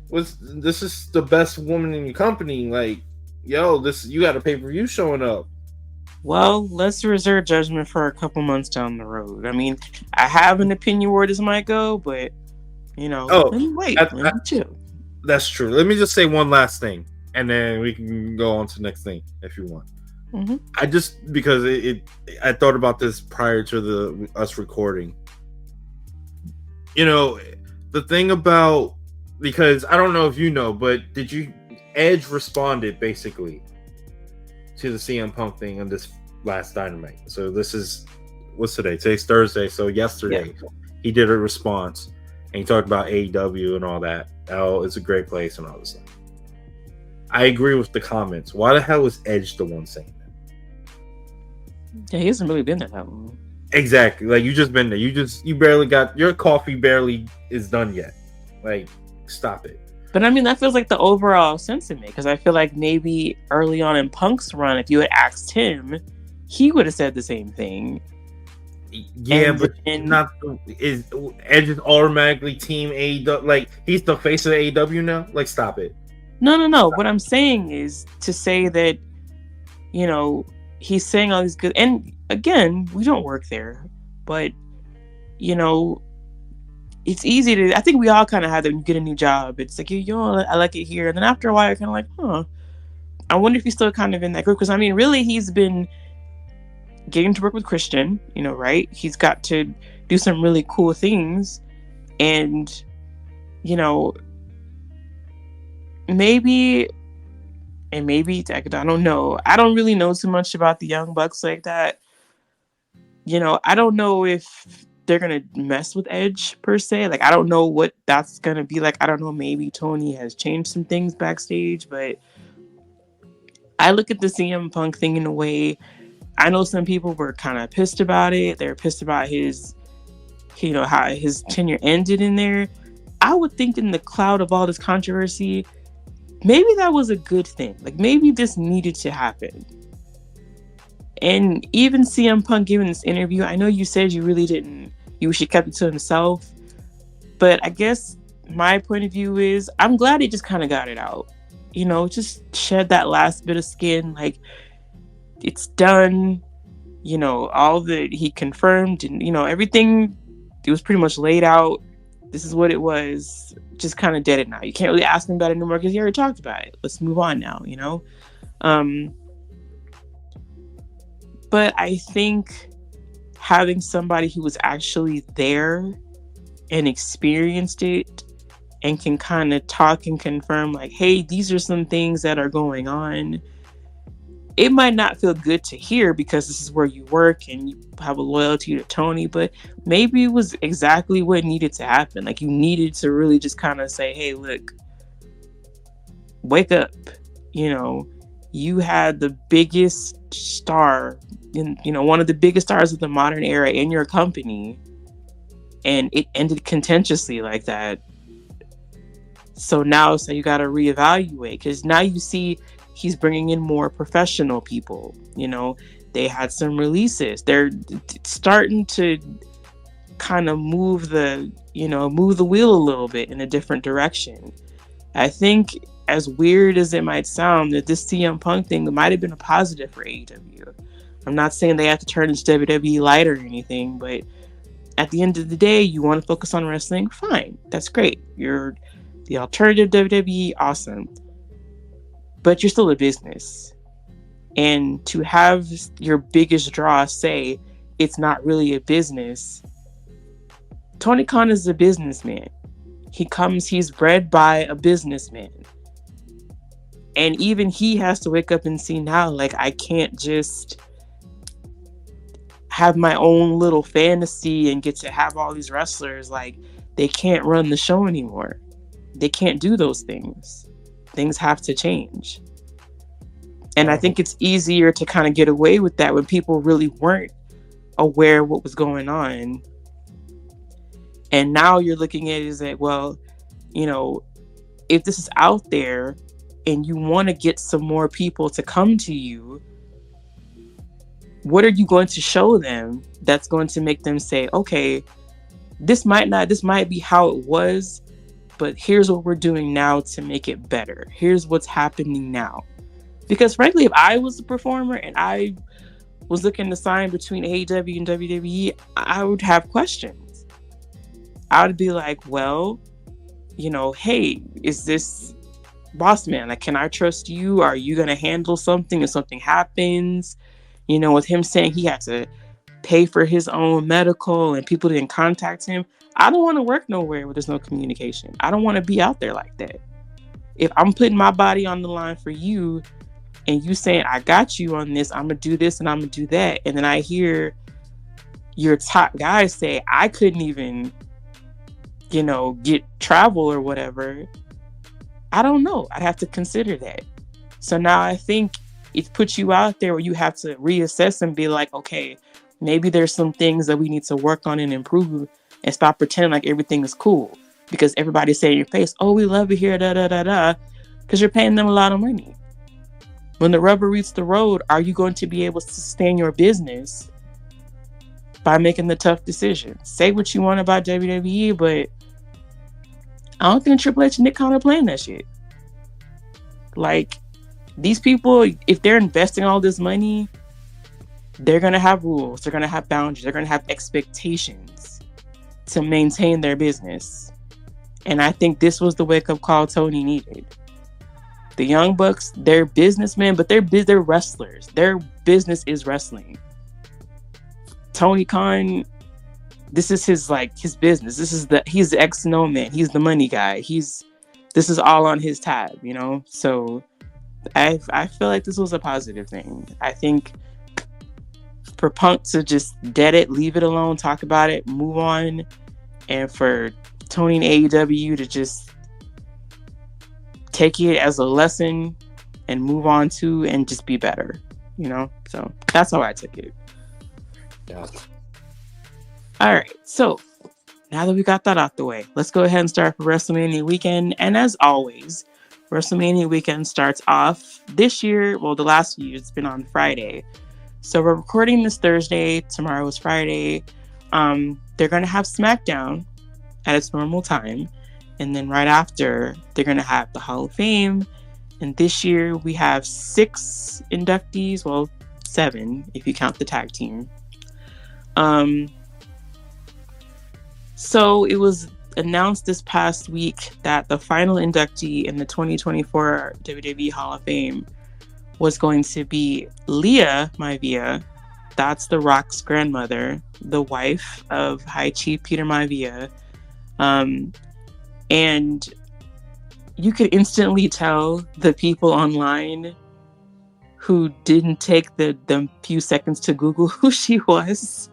this is the best woman in your company. Like, you got a pay-per-view showing up. Well, let's reserve judgment for a couple months down the road. I mean, I have an opinion where this might go, but let me wait. Let me chill. That's true. Let me just say one last thing, and then we can go on to the next thing if you want. Mm-hmm. I just because I thought about this prior to us recording. The thing about, because I don't know if you know, but Edge responded basically to the CM Punk thing on this last Dynamite. So this is, what's today? Today's Thursday. So yesterday he did a response and he talked about AEW and all that. Oh, it's a great place and all this stuff. I agree with the comments. Why the hell was Edge the one saying that? Yeah, he hasn't really been there that long. Exactly. Like, you just been there. You barely got your coffee barely is done yet. Like, stop it. But I mean, that feels like the overall sentiment, because I feel like maybe early on in Punk's run, if you had asked him, he would have said the same thing. Yeah, but is Edge is automatically team AEW? Like, he's the face of AEW now? Like, stop it. No. What I'm saying is to say that, he's saying all these good, and again, we don't work there, but it's easy to. I think we all kind of have that when you get a new job. It's like, I like it here, and then after a while, you're kind of like, huh. I wonder if he's still kind of in that group, because I mean, really, he's been getting to work with Christian, right? He's got to do some really cool things, and maybe I don't know. I don't really know too much about the Young Bucks like that. I don't know if they're gonna mess with Edge per se. Like, I don't know what that's gonna be like. I don't know. Maybe Tony has changed some things backstage, but I look at the CM Punk thing in a way. I know some people were kind of pissed about it. They're pissed about his, how his tenure ended in there. I would think in the cloud of all this controversy, maybe that was a good thing. Like, maybe this needed to happen. And even CM Punk giving this interview, I know you said you really didn't, you wish he kept it to himself. But I guess my point of view is I'm glad he just kind of got it out. You know, just shed that last bit of skin. Like, it's done. You know, all that he confirmed and, you know, everything, it was pretty much laid out. This is what it was. Just kind of dead it now. You can't really ask him about it anymore because he already talked about it. Let's move on now, you know? But I think having somebody who was actually there and experienced it and can kind of talk and confirm, like, hey, these are some things that are going on. It might not feel good to hear because this is where you work and you have a loyalty to Tony, but maybe it was exactly what needed to happen. Like, you needed to really just kind of say, hey, look, wake up. You know, you had the biggest star in, you know, one of the biggest stars of the modern era in your company, and it ended contentiously like that. So now, you got to reevaluate, because now you see he's bringing in more professional people. You know, they had some releases. They're starting to kind of move the wheel a little bit in a different direction. I think, as weird as it might sound, that this CM Punk thing might have been a positive for AEW. I'm not saying they have to turn into WWE Light or anything, but at the end of the day, you want to focus on wrestling? Fine. That's great. You're the alternative WWE, awesome. But you're still a business. And to have your biggest draw say it's not really a business, Tony Khan is a businessman. He's bred by a businessman. And even he has to wake up and see now, like, I can't just have my own little fantasy and get to have all these wrestlers. Like, they can't run the show anymore. They can't do those things. Things have to change. And I think it's easier to kind of get away with that when people really weren't aware of what was going on. And now you're looking at it as like, well, you know, if this is out there and you want to get some more people to come to you, what are you going to show them that's going to make them say, okay, this might be how it was, but here's what we're doing now to make it better. Here's what's happening now. Because frankly, if I was a performer and I was looking to sign between AEW and WWE, I would have questions. I would be like, well, you know, hey, is this boss man? Like, can I trust you? Are you going to handle something if something happens? You know, with him saying he had to pay for his own medical and people didn't contact him. I don't want to work nowhere where there's no communication. I don't want to be out there like that. If I'm putting my body on the line for you and you saying, I got you on this, I'm going to do this and I'm going to do that. And then I hear your top guys say, I couldn't even, you know, get travel or whatever. I don't know. I'd have to consider that. So now I think it puts you out there where you have to reassess and be like, okay, maybe there's some things that we need to work on and improve, and stop pretending like everything is cool because everybody's saying in your face, oh, we love it here, da da da da, because you're paying them a lot of money. When the rubber meets the road, are you going to be able to sustain your business by making the tough decisions? Say what you want about WWE, but I don't think Triple H and Nick Khan are playing that shit. Like, these people, if they're investing all this money, they're going to have rules. They're going to have boundaries. They're going to have expectations to maintain their business. And I think this was the wake-up call Tony needed. The Young Bucks, they're businessmen, but they're wrestlers. Their business is wrestling. Tony Khan, this is his business. He's the X and O man. He's the money guy. This is all on his tab, you know? So I feel like this was a positive thing. I think for Punk to just dead it, leave it alone, talk about it, move on, and for Tony and AEW to just take it as a lesson and move on to and just be better, you know? So that's how I took it. Yeah. All right, so now that we got that out the way, let's go ahead and start for WrestleMania weekend. And as always, WrestleMania weekend starts off this year. Well, the last few years, it's been on Friday. So we're recording this Thursday. Tomorrow is Friday. They're going to have SmackDown at its normal time. And then right after, they're going to have the Hall of Fame. And this year we have 6 inductees. Well, 7 if you count the tag team. So it was announced this past week that the final inductee in the 2024 WWE Hall of Fame was going to be Leah Maivia. That's The Rock's grandmother, the wife of High Chief Peter Maivia. And you could instantly tell the people online who didn't take the few seconds to Google who she was.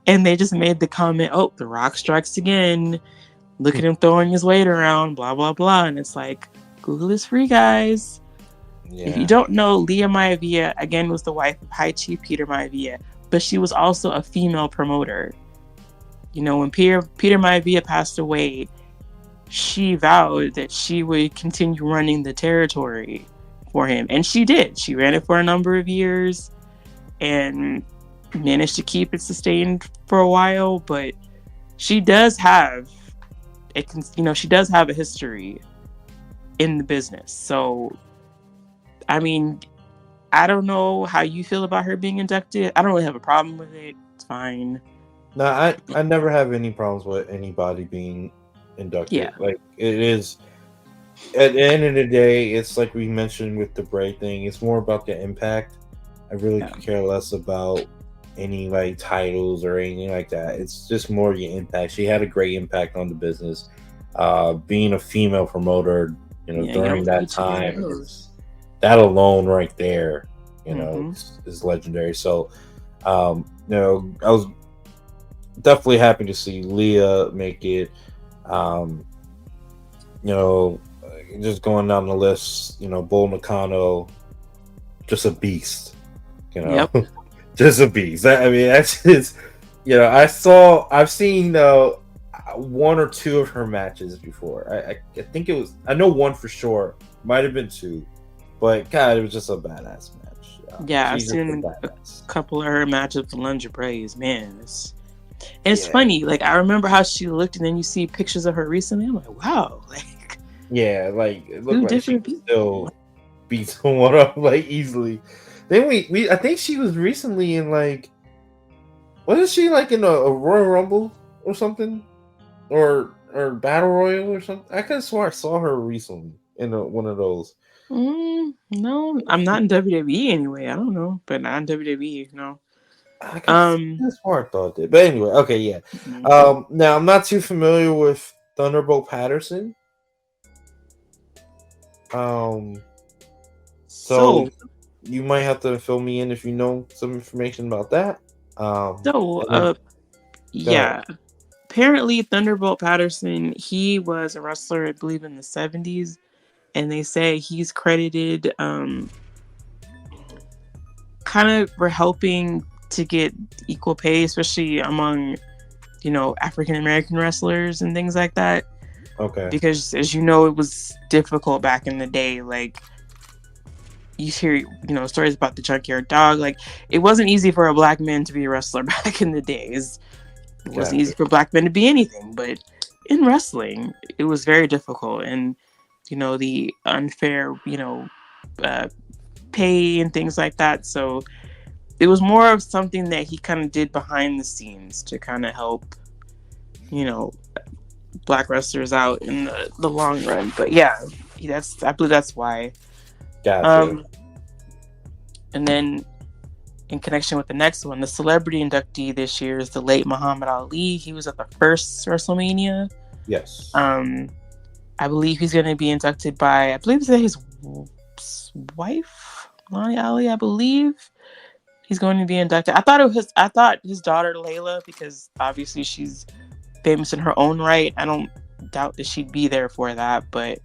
And they just made the comment, oh, The Rock strikes again. Look at him throwing his weight around, blah, blah, blah. And it's like, Google is free, guys. Yeah. If you don't know, Leah Maivia, again, was the wife of High Chief Peter Maivia, but she was also a female promoter. You know, when Peter Maivia passed away, she vowed that she would continue running the territory for him. And she did. She ran it for a number of years and managed to keep it sustained for a while, but she does have she does have a history in the business. So, I mean, I don't know how you feel about her being inducted. I don't really have a problem with it. It's fine. No, I never have any problems with anybody being inducted. Yeah. Like, it is, at the end of the day, it's like we mentioned with the Bray thing, it's more about the impact. I really could care less about any like titles or anything like that. It's just more the impact. She had a great impact on the business. Being a female promoter, during that time, that alone right there, is legendary. So, I was definitely happy to see Leah make it. Just going down the list, Bull Nakano, just a beast, Yep. Just a beast. I mean, that's just, I've seen 1 or 2 of her matches before. I think it was, I know one for sure, might have been 2, but God, it was just a badass match. Yeah, I've seen a couple of her matches with Lunge Brays. Man, it's funny. Like, I remember how she looked, and then you see pictures of her recently. I'm like, wow, like, yeah, like it looked like she could still beat someone up like easily. Then I think she was recently in like, wasn't she like in a Royal Rumble or something, or Battle Royal or something? I could have swore I saw her recently in one of those. No, I'm not in WWE anyway. I don't know, but not in WWE. No. I swore I thought that, but anyway, okay, yeah. Now I'm not too familiar with Thunderbolt Patterson. So you might have to fill me in if you know some information about that. Yeah. Apparently, Thunderbolt Patterson, he was a wrestler, I believe, in the 70s, and they say he's credited kind of for helping to get equal pay, especially among, African American wrestlers and things like that. Okay. Because, as you know, it was difficult back in the day. Like, you hear, stories about the Junkyard Dog. Like, it wasn't easy for a black man to be a wrestler back in the days. It wasn't easy for black men to be anything. But in wrestling, it was very difficult. And, the unfair, pay and things like that. So it was more of something that he kind of did behind the scenes to kind of help, black wrestlers out in the long run. But yeah, I believe that's why. Gotcha. And then in connection with the next one, the celebrity inductee this year is the late Muhammad Ali. He was at the first WrestleMania. Yes. I believe he's going to be inducted by, I believe it's his wife, Lonnie Ali, I believe. He's going to be inducted. I thought his daughter Layla, because obviously she's famous in her own right. I don't doubt that she'd be there for that, but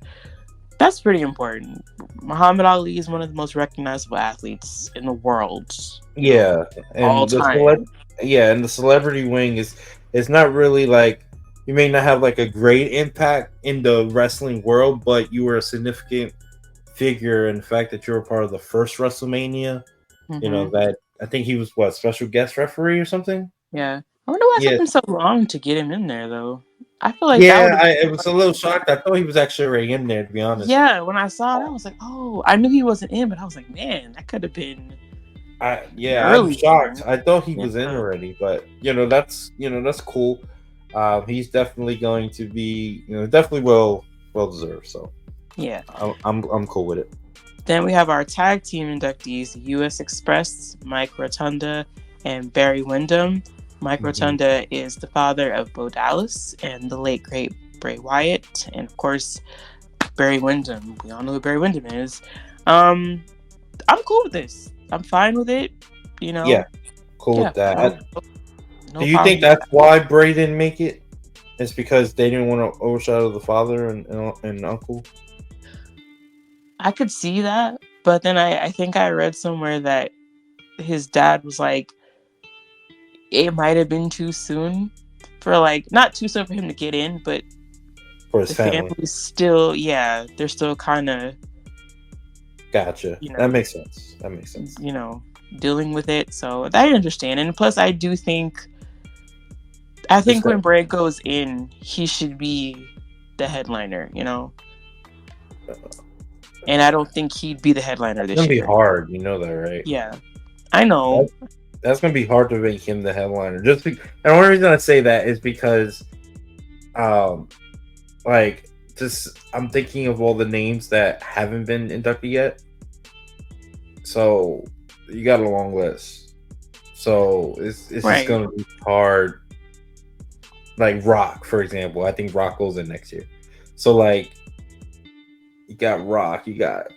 that's pretty important. Muhammad Ali is one of the most recognizable athletes in the world. Yeah, and all time. And the celebrity wing is not really like, you may not have like a great impact in the wrestling world, but you were a significant figure in the fact that you were part of the first WrestleMania. That I think he was special guest referee or something. Yeah, I wonder why it took him so long to get him in there though. I feel like that would Yeah, have. it was a little shocked. I thought he was actually already in there, to be honest. Yeah, when I saw it, I was like, oh, I knew he wasn't in, but I was like, man, that could have been I'm shocked. I thought he was in Yeah. already, but that's cool. He's definitely going to be definitely well deserved. So Yeah. I'm cool with it. Then we have our tag team inductees, U.S. Express, Mike Rotunda, and Barry Windham. Mike Rotunda is the father of Bo Dallas and the late great Bray Wyatt, and of course Barry Windham. We all know who Barry Windham is. I'm cool with this. I'm fine with it. Yeah, cool with that. No Do you think that's why Bray didn't make it? It's because they didn't want to overshadow the father and uncle? I could see that, but then I think I read somewhere that his dad was like, it might have been too soon for not too soon for him to get in, but For his the family. family's still, they're still kind of. Gotcha. That makes sense. Dealing with it. So I understand. And plus, I think when Bray goes in, he should be the headliner, And I don't think he'd be the headliner this year. It's going to be hard. You know that, right? Yeah. I know. That's going to be hard to make him the headliner. And the only reason I say that is because, I'm thinking of all the names that haven't been inducted yet. So you got a long list. So it's just going to be hard. Like Rock, for example. I think Rock goes in next year. So you got Rock, you got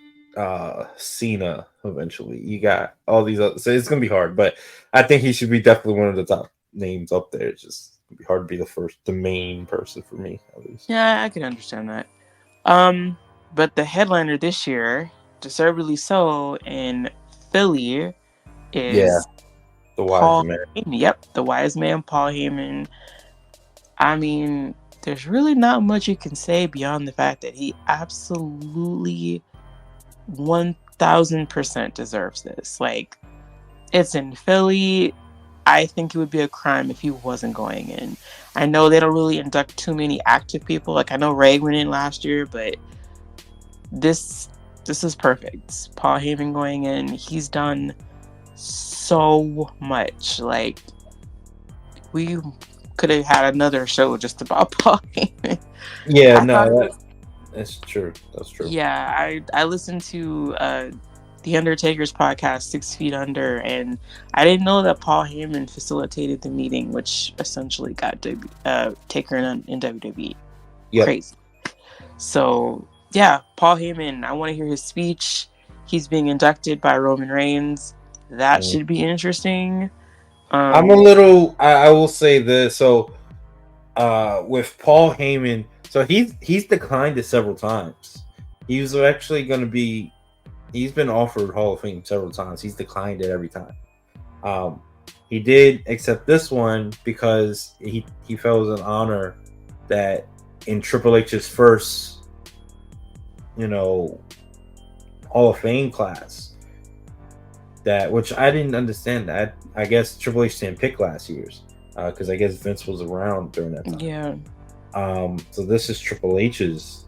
Cena eventually. You got all these other, so it's gonna be hard, but I think he should be definitely one of the top names up there. It's just gonna be hard to be the main person for me, at least. Yeah, I can understand that. But the headliner this year, deservedly so, in Philly is the Paul wise man. Yep, the wise man, Paul Heyman. I mean, there's really not much you can say beyond the fact that he absolutely 1000% deserves this. It's in Philly. I think it would be a crime if he wasn't going in. I know they don't really induct too many active people. I know Ray went in last year, but this is perfect. Paul Heyman going in. He's done so much. We could have had another show just about Paul Heyman. Yeah, that's true. That's true. Yeah, I listened to the Undertaker's podcast, 6 Feet Under, and I didn't know that Paul Heyman facilitated the meeting, which essentially got Taker in WWE. Yep. Crazy. So yeah, Paul Heyman. I want to hear his speech. He's being inducted by Roman Reigns. That should be interesting. I'm a little. I will say this. So, with Paul Heyman, so he's declined it several times. He was actually going to be. He's been offered Hall of Fame several times. He's declined it every time. He did accept this one because he felt it was an honor that in Triple H's first, Hall of Fame class. That, which I didn't understand that. I guess Triple H didn't pick last year's because I guess Vince was around during that time. Yeah. So this is Triple H's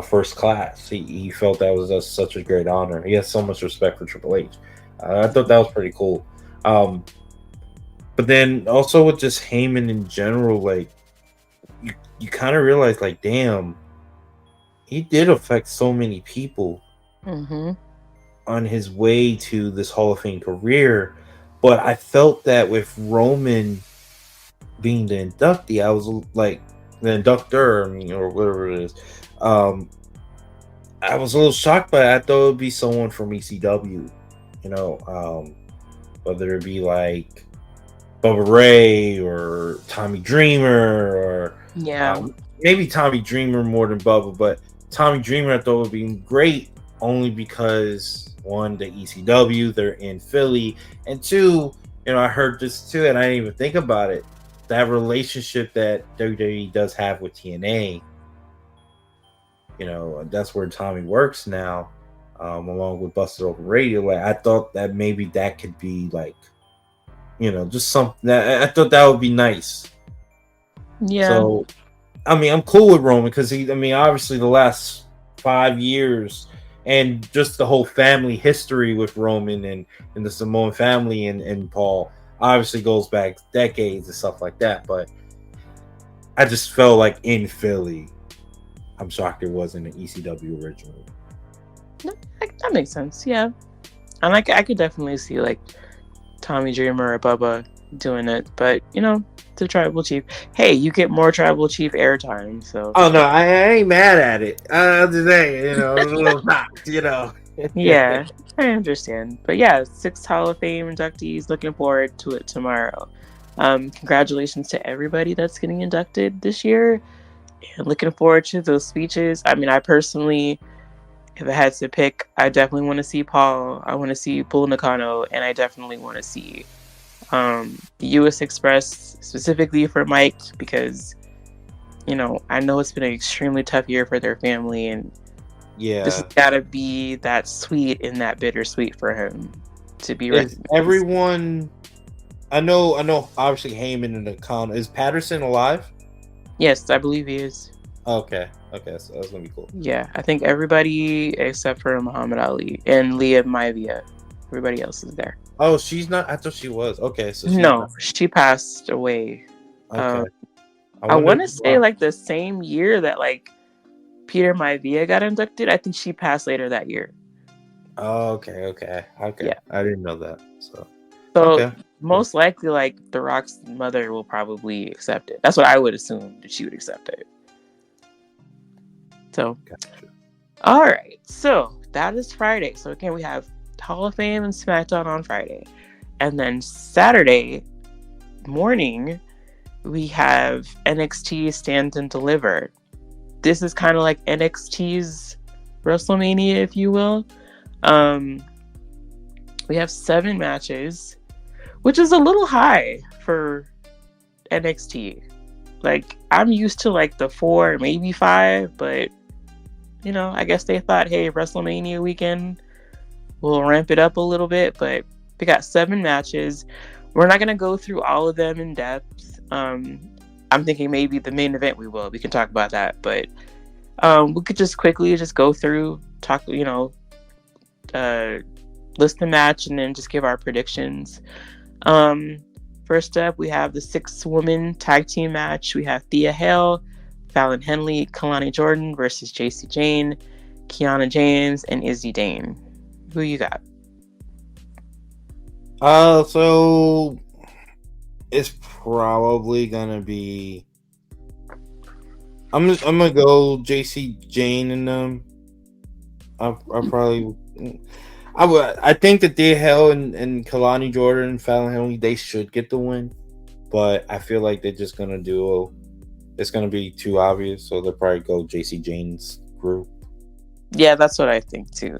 first class. He felt that was such a great honor. He has so much respect for Triple H. I thought that was pretty cool. But then also with just Heyman in general, you kind of realize, damn, he did affect so many people. Mm-hmm. On his way to this Hall of Fame career, but I felt that with Roman being the inductee, I was the inductor, or whatever it is. I was a little shocked, but I thought it would be someone from ECW, whether it be Bubba Ray or Tommy Dreamer, or maybe Tommy Dreamer more than Bubba, but Tommy Dreamer I thought would be great only because. One, the ECW, they're in Philly, and two, I heard this too, and I didn't even think about it. That relationship that WWE does have with TNA, that's where Tommy works now, along with Busted Open Radio. I thought that maybe that could be just something that I thought that would be nice. Yeah. So I mean, I'm cool with Roman because obviously the last 5 years and just the whole family history with Roman and the Samoan family and Paul obviously goes back decades and stuff like that. But I just felt like in Philly, I'm shocked it wasn't an ECW original. No, that makes sense. Yeah, and I could definitely see like Tommy Dreamer or Bubba doing it, but the Tribal Chief. Hey, you get more Tribal Chief airtime, so. Oh no, I ain't mad at it. I'm just saying, I was a little shocked, Yeah, I understand. But yeah, 6 Hall of Fame inductees. Looking forward to it tomorrow. Congratulations to everybody that's getting inducted this year. And looking forward to those speeches. I mean, I personally, if I had to pick, I definitely want to see Paul. I want to see Bull Nakano, and I definitely want to see US Express, specifically for Mike, because I know it's been an extremely tough year for their family, and this has got to be that sweet and that bittersweet for him to be recognized. Everyone, I know. Obviously, Heyman and Nakano. Is Patterson alive? Yes, I believe he is. Okay, so that's gonna be cool. Yeah, I think everybody except for Muhammad Ali and Leah Maivia. Everybody else is there. Oh, she's not. I thought she was. Okay, so she passed away. Okay. I want to say like the same year that like Peter Maivia got inducted. I think she passed later that year. Oh, okay. Yeah. I didn't know that. So okay. Most likely, like The Rock's mother will probably accept it. That's what I would assume, that she would accept it. So, gotcha. All right. So that is Friday. So again, we have Hall of Fame and SmackDown on Friday, and then Saturday morning we have NXT Stand and Deliver. This is kind of like NXT's WrestleMania, if you will. We have 7 matches, which is a little high for NXT. Like, I'm used to like the 4, maybe 5, but I guess they thought, hey, WrestleMania weekend, we'll ramp it up a little bit. But we got 7 matches. We're not going to go through all of them in depth. I'm thinking maybe the main event we will. We can talk about that. But we could just quickly go through, talk, list the match, and then just give our predictions. First up, we have the 6-woman tag team match. We have Thea Hale, Fallon Henley, Kalani Jordan versus JC Jane, Kiana James, and Izzy Dane. Who you got? So it's probably gonna be. I'm gonna go JC Jane and them. I think that Thea Hale and Kalani Jordan and Fallon Henley, they should get the win, but I feel like they're just gonna do. It's gonna be too obvious, so they'll probably go JC Jane's group. Yeah, that's what I think too.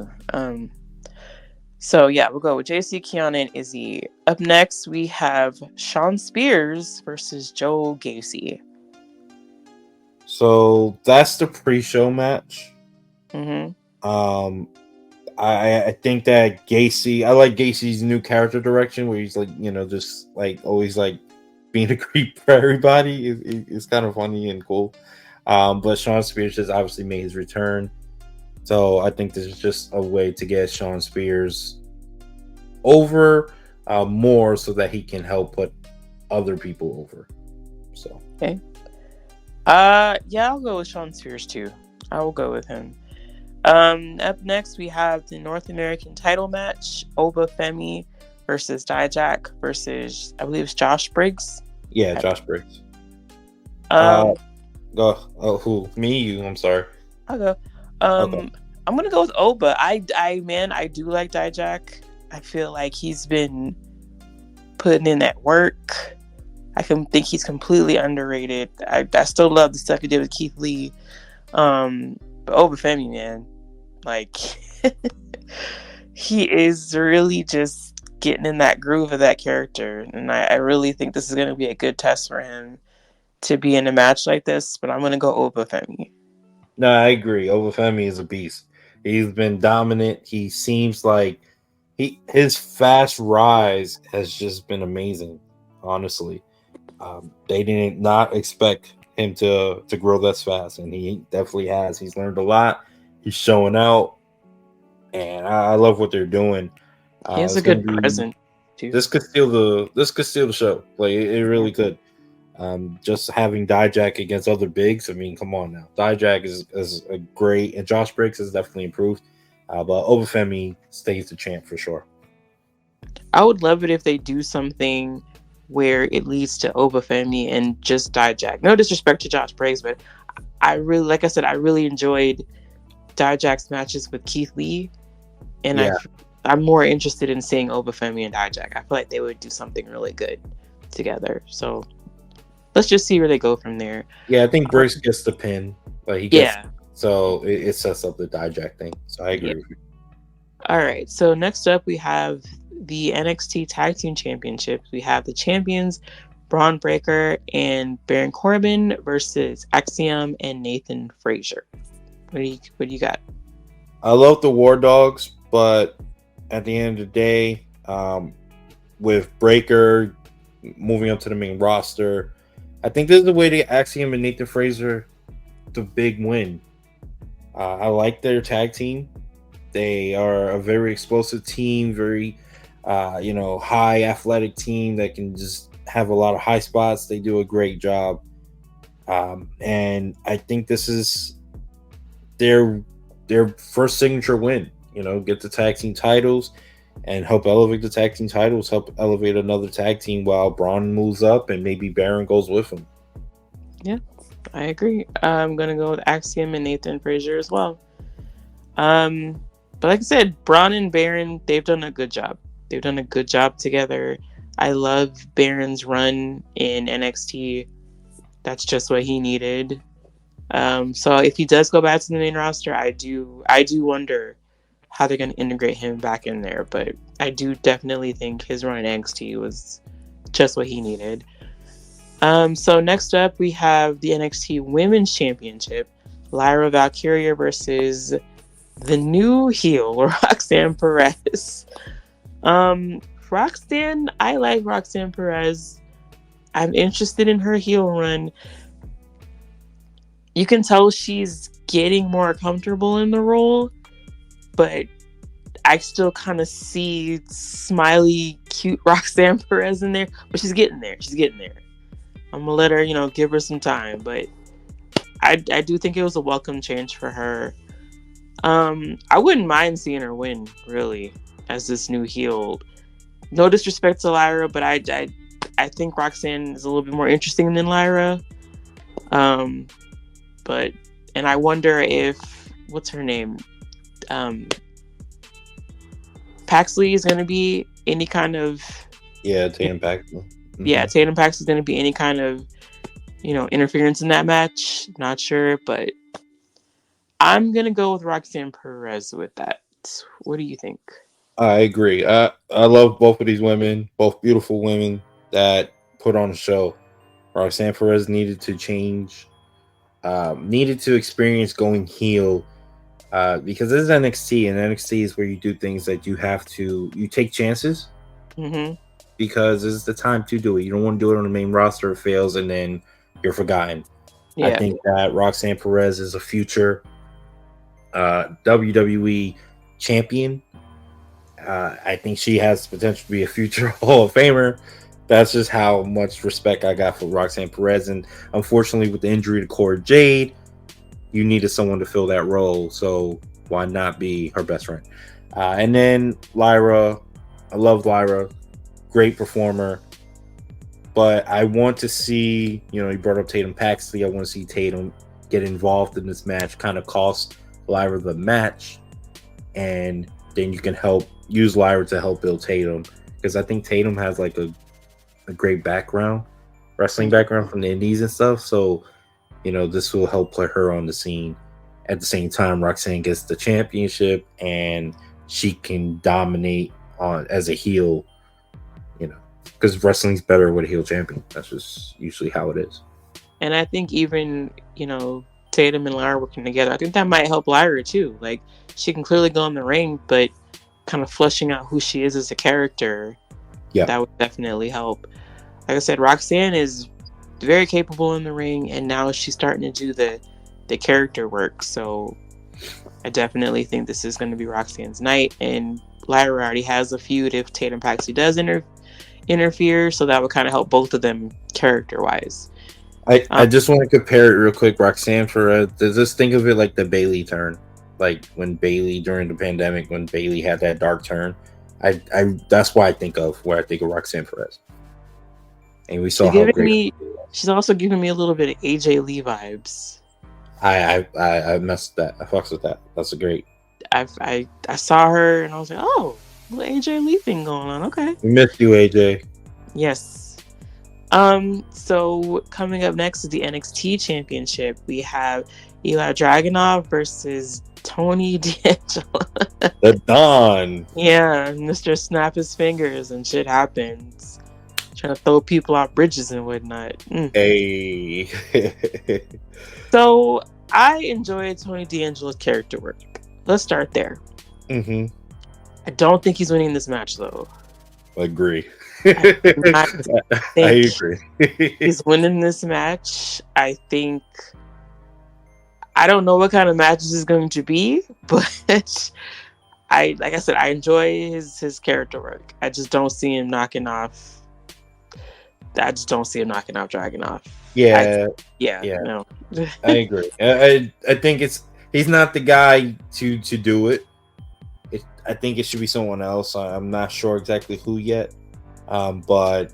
So yeah, we'll go with JC, Kiana, and Izzy. Up next, we have Shawn Spears versus Joe Gacy. So that's the pre-show match. Mm-hmm. I think that Gacy. I like Gacy's new character direction, where he's like, just like always like being a creep for everybody. It's kind of funny and cool. But Shawn Spears has obviously made his return. So I think this is just a way to get Shawn Spears over more so that he can help put other people over. So okay. Yeah, I'll go with Shawn Spears too. I will go with him. Up next we have the North American title match, Oba Femi versus Dijak versus, I believe it's Josh Briggs. Yeah, Josh Briggs. Go. Oh, who? Me? You? I'm sorry. I'll go. Okay. I'm gonna go with Oba. I do like Dijak. I feel like he's been putting in that work. I think he's completely underrated. I still love the stuff he did with Keith Lee. But Oba Femi, man, like he is really just getting in that groove of that character, and I really think this is going to be a good test for him to be in a match like this. But I'm going to go Oba Femi. No, I agree. Oba Femi is a beast. He's been dominant. He seems like his fast rise has just been amazing. Honestly, they did not expect him to grow this fast, and he definitely has. He's learned a lot. He's showing out, and I love what they're doing. He has a good present too. This could steal the show. Like it really could. Just having Dijak against other bigs. I mean, come on now. Dijak is a great, and Josh Briggs has definitely improved. But Obafemi stays the champ for sure. I would love it if they do something where it leads to Obafemi and just Dijak. No disrespect to Josh Briggs, but I really, like I said, I really enjoyed Dijak's matches with Keith Lee, and I'm more interested in seeing Obafemi and Dijak. I feel like they would do something really good together. So let's just see where they go from there. Yeah, I think Briggs gets the pin. Like he gets, so it sets up the Dijak thing. So I agree with you. All right. So next up, we have the NXT Tag Team Championships. We have the champions, Braun Breaker and Baron Corbin versus Axiom and Nathan Frazier. What do you got? I love the War Dogs, but at the end of the day, with Breaker moving up to the main roster, I think this is the way to get Axiom and Nathan Frazier the big win. I like their tag team. They are a very explosive team, very high athletic team that can just have a lot of high spots. They do a great job. And I think this is their first signature win. Get the tag team titles and help elevate the tag team titles, help elevate another tag team while Braun moves up and maybe Baron goes with him. Yeah, I agree. I'm going to go with Axiom and Nathan Frazier as well. But like I said, Braun and Baron, they've done a good job. They've done a good job together. I love Baron's run in NXT. That's just what he needed. So if he does go back to the main roster, I do wonder how they're going to integrate him back in there. But I do definitely think his run in NXT was just what he needed. So next up, we have the NXT Women's Championship. Lyra Valkyria versus the new heel, Roxanne Perez. Roxanne, I like Roxanne Perez. I'm interested in her heel run. You can tell she's getting more comfortable in the role, but I still kind of see smiley, cute Roxanne Perez in there. But she's getting there. I'm gonna let her, give her some time. But I do think it was a welcome change for her. I wouldn't mind seeing her win, really, as this new heel. No disrespect to Lyra, but I think Roxanne is a little bit more interesting than Lyra. And I wonder if, what's her name? Paxley is going to be any kind of... Yeah, Tatum Paxley. Mm-hmm. Yeah, Tatum Paxley is going to be any kind of, interference in that match. Not sure, but I'm going to go with Roxanne Perez with that. What do you think? I agree. I love both of these women, both beautiful women that put on a show. Roxanne Perez needed to change, needed to experience going heel, because this is NXT, and NXT is where you do things that you take chances, because this is the time to do it. You don't want to do it on the main roster, it fails, and then you're forgotten. Yeah. I think that Roxanne Perez is a future WWE champion. I think she has potential to be a future Hall of Famer. That's just how much respect I got for Roxanne Perez. And unfortunately, with the injury to Cora Jade, you needed someone to fill that role. So why not be her best friend? And then Lyra. I love Lyra. Great performer. But I want to see, you brought up Tatum Paxley. I want to see Tatum get involved in this match, kind of cost Lyra the match. And then you can use Lyra to help build Tatum. Because I think Tatum has like a great wrestling background from the indies and stuff. So, this will help put her on the scene. At the same time, Roxanne gets the championship and she can dominate as a heel, because wrestling's better with a heel champion. That's just usually how it is. And I think even, Tatum and Lyra working together, I think that might help Lyra too. Like, she can clearly go in the ring, but kind of fleshing out who she is as a character, that would definitely help. Like I said, Roxanne is very capable in the ring, and now she's starting to do the character work. So I definitely think this is going to be Roxanne's night, and Lyra already has a feud if Tatum Paxley does interfere, so that would kind of help both of them character wise. I just want to compare it real quick. Roxanne for just think of it like the Bailey turn, like when Bailey during the pandemic, when Bailey had that dark turn. I that's why I think of Roxanne Perez. And we saw how great. She's also giving me a little bit of AJ Lee vibes. I messed that. I fucks with that. That's a great. I saw her and I was like, oh, little AJ Lee thing going on. Okay. We missed you, AJ. Yes. So coming up next is the NXT Championship. We have Ilya Dragunov versus Tony D'Angelo. The Don. Yeah, Mr. Snap his fingers and shit happens. Trying to throw people off bridges and whatnot. Hey. So I enjoyed Tony D'Angelo's character work. Let's start there. Mm-hmm. I don't think he's winning this match though. Agree. I agree. He's winning this match. I don't know what kind of match this is going to be, but like I said, I enjoy his character work. I just don't see him knocking off. I just don't see him knocking off Dragunov. Yeah. No. I agree. I think he's not the guy to do it. I think it should be someone else. I'm not sure exactly who yet. But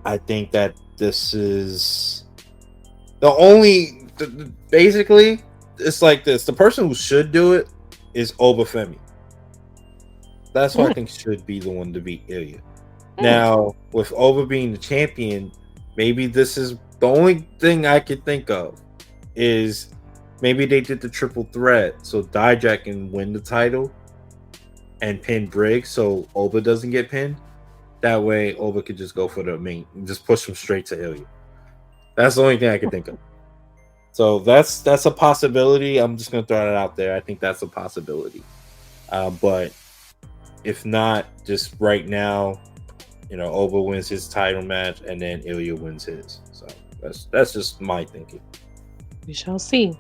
I think that this is the only. Basically, it's like this. The person who should do it is Obafemi. That's who I think should be the one to beat Ilya. Now, with Oba being the champion, maybe this is the only thing I could think of is maybe they did the triple threat so Dijak can win the title and pin Briggs so Oba doesn't get pinned. That way, Oba could just go for the main and just push him straight to Ilya. That's the only thing I can think of. So that's a possibility. I'm just gonna throw it out there. I think that's a possibility. But if not, just right now, Oba wins his title match and then Ilya wins his. So that's just my thinking. We shall see.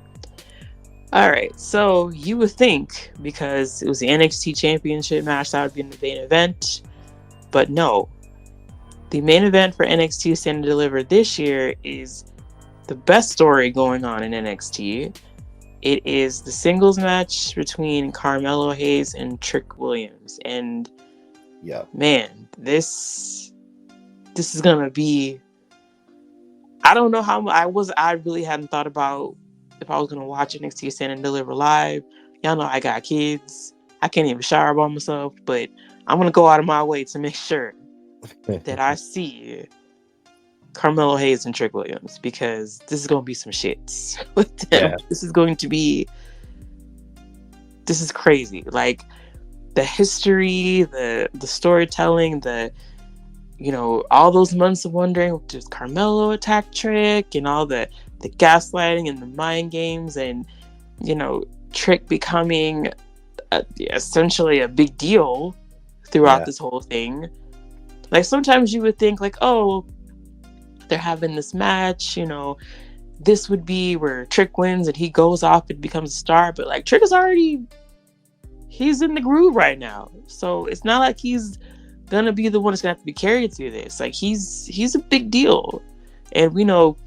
All right, so you would think because it was the NXT Championship match that would be in the main event, but no. The main event for NXT Stand Deliver this year is the best story going on in NXT. It is the singles match between Carmelo Hayes and Trick Williams, and man, this is gonna be. I don't know how I really hadn't thought about if I was gonna watch NXT Stand and Deliver live. Y'all know I got kids. I can't even shower by myself, but I'm gonna go out of my way to make sure that I see Carmelo Hayes and Trick Williams because this is gonna be some shits with them. Yeah. This is crazy. Like the history, the storytelling, all those months of wondering, does Carmelo attack Trick and all the gaslighting and the mind games and, Trick becoming essentially a big deal throughout this whole thing. Like sometimes you would think like, oh, they're having this match, this would be where Trick wins and he goes off and becomes a star. But like Trick he's in the groove right now. So it's not like he's gonna be the one that's gonna have to be carried through this. Like he's a big deal, and we know,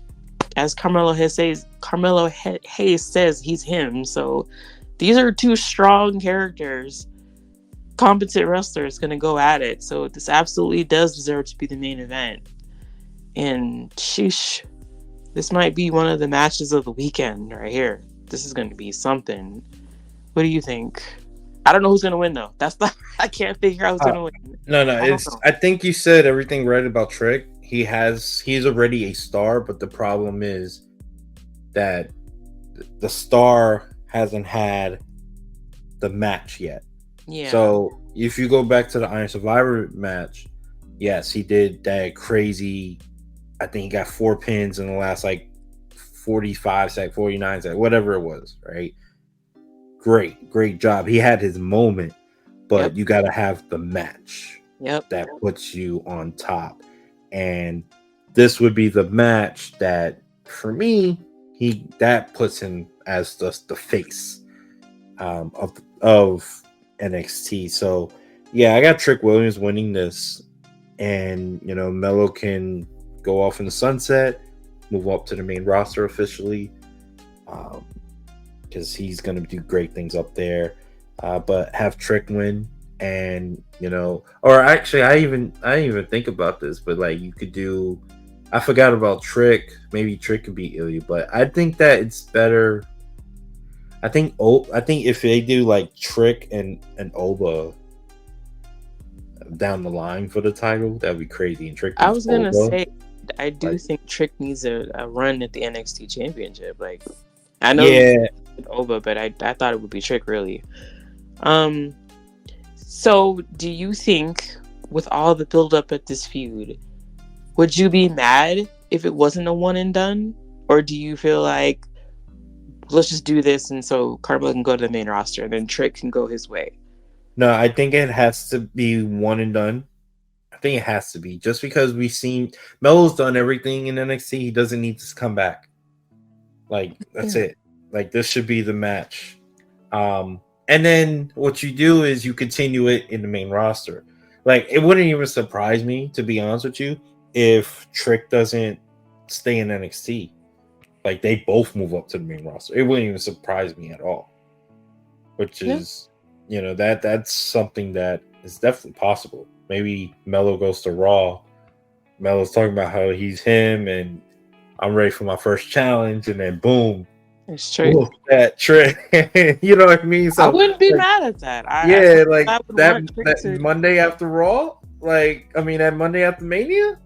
as Carmelo Hayes says, he's him. So these are two strong characters, competent wrestlers, gonna go at it. So this absolutely does deserve to be the main event. And sheesh, this might be one of the matches of the weekend right here. This is gonna be something. What do you think? I don't know who's gonna win though. I can't figure out who's gonna win. No. I think you said everything right about Trick. He's already a star, but the problem is that the star hasn't had the match yet. Yeah. So if you go back to the Iron Survivor match, yes, he did that crazy. I think he got 4 pins in the last 45 seconds, 49 seconds, whatever it was, right? Great job. He had his moment, but you got to have the match that puts you on top. And this would be the match that, for me, that puts him as the face of NXT. So yeah, I got Trick Williams winning this, and Melo can go off in the sunset, move up to the main roster officially, because he's going to do great things up there. But have Trick win, and or actually, I didn't even think about this, but like you could do. I forgot about Trick. Maybe Trick could beat Ilya, but I think that it's better. I think if they do like Trick and Oba down the line for the title, that'd be crazy. And Trick, I was gonna Oba. say, I do think Trick needs a run at the NXT Championship. Like, I know Oba, but I thought it would be Trick really. So do you think, with all the build up at this feud, would you be mad if it wasn't a one and done, or do you feel like, let's just do this and so Carmelo can go to the main roster and then Trick can go his way? No, I think it has to be one and done. I think it has to be, just because we've seen Melo's done everything in NXT. He doesn't need to come back. Like, that's it. Like, this should be the match. And then what you do is you continue it in the main roster. Like, it wouldn't even surprise me, to be honest with you, if Trick doesn't stay in NXT. Like, they both move up to the main roster. It wouldn't even surprise me at all. Which is, that's something that is definitely possible. Maybe Melo goes to Raw. Melo's talking about how he's him and I'm ready for my first challenge, and then boom. It's Trick. Ooh, that Trick. You know what I mean? So I wouldn't be mad at that. I that Monday after Raw, that Monday after Mania,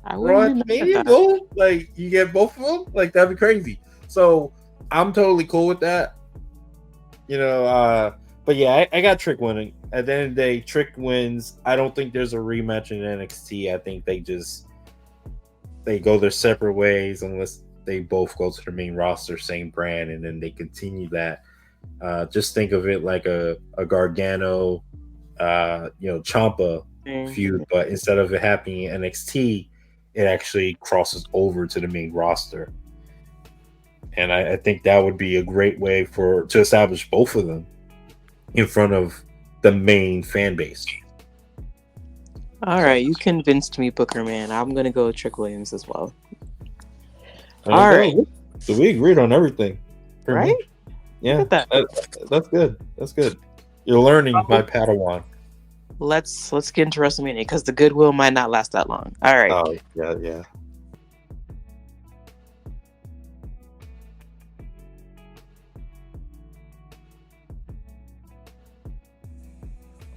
I Raw wouldn't after be mad Mania, at that. boom, like you get both of them, like that'd be crazy. So I'm totally cool with that. But yeah, I got Trick winning. At the end of the day, Trick wins. I don't think there's a rematch in NXT. I think they go their separate ways unless they both go to the main roster, same brand, and then they continue that. Just think of it like a Gargano, Ciampa feud, but instead of it happening in NXT, it actually crosses over to the main roster. And I think that would be a great way to establish both of them in front of the main fan base. All right, you convinced me, Booker Man. I'm gonna go with Trick Williams as well. All right, so we agreed on everything, right? Yeah, that's good. That's good. You're learning, my Padawan. Let's get into WrestleMania, because the goodwill might not last that long. All right. Oh yeah.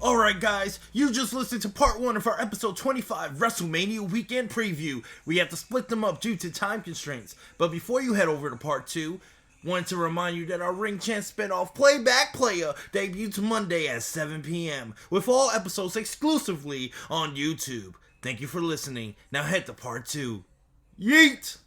Alright guys, you just listened to part 1 of our episode 25 WrestleMania Weekend Preview. We have to split them up due to time constraints. But before you head over to part 2, wanted to remind you that our Ring Chance spinoff Playback Player debuts Monday at 7 p.m. with all episodes exclusively on YouTube. Thank you for listening. Now head to part 2. Yeet!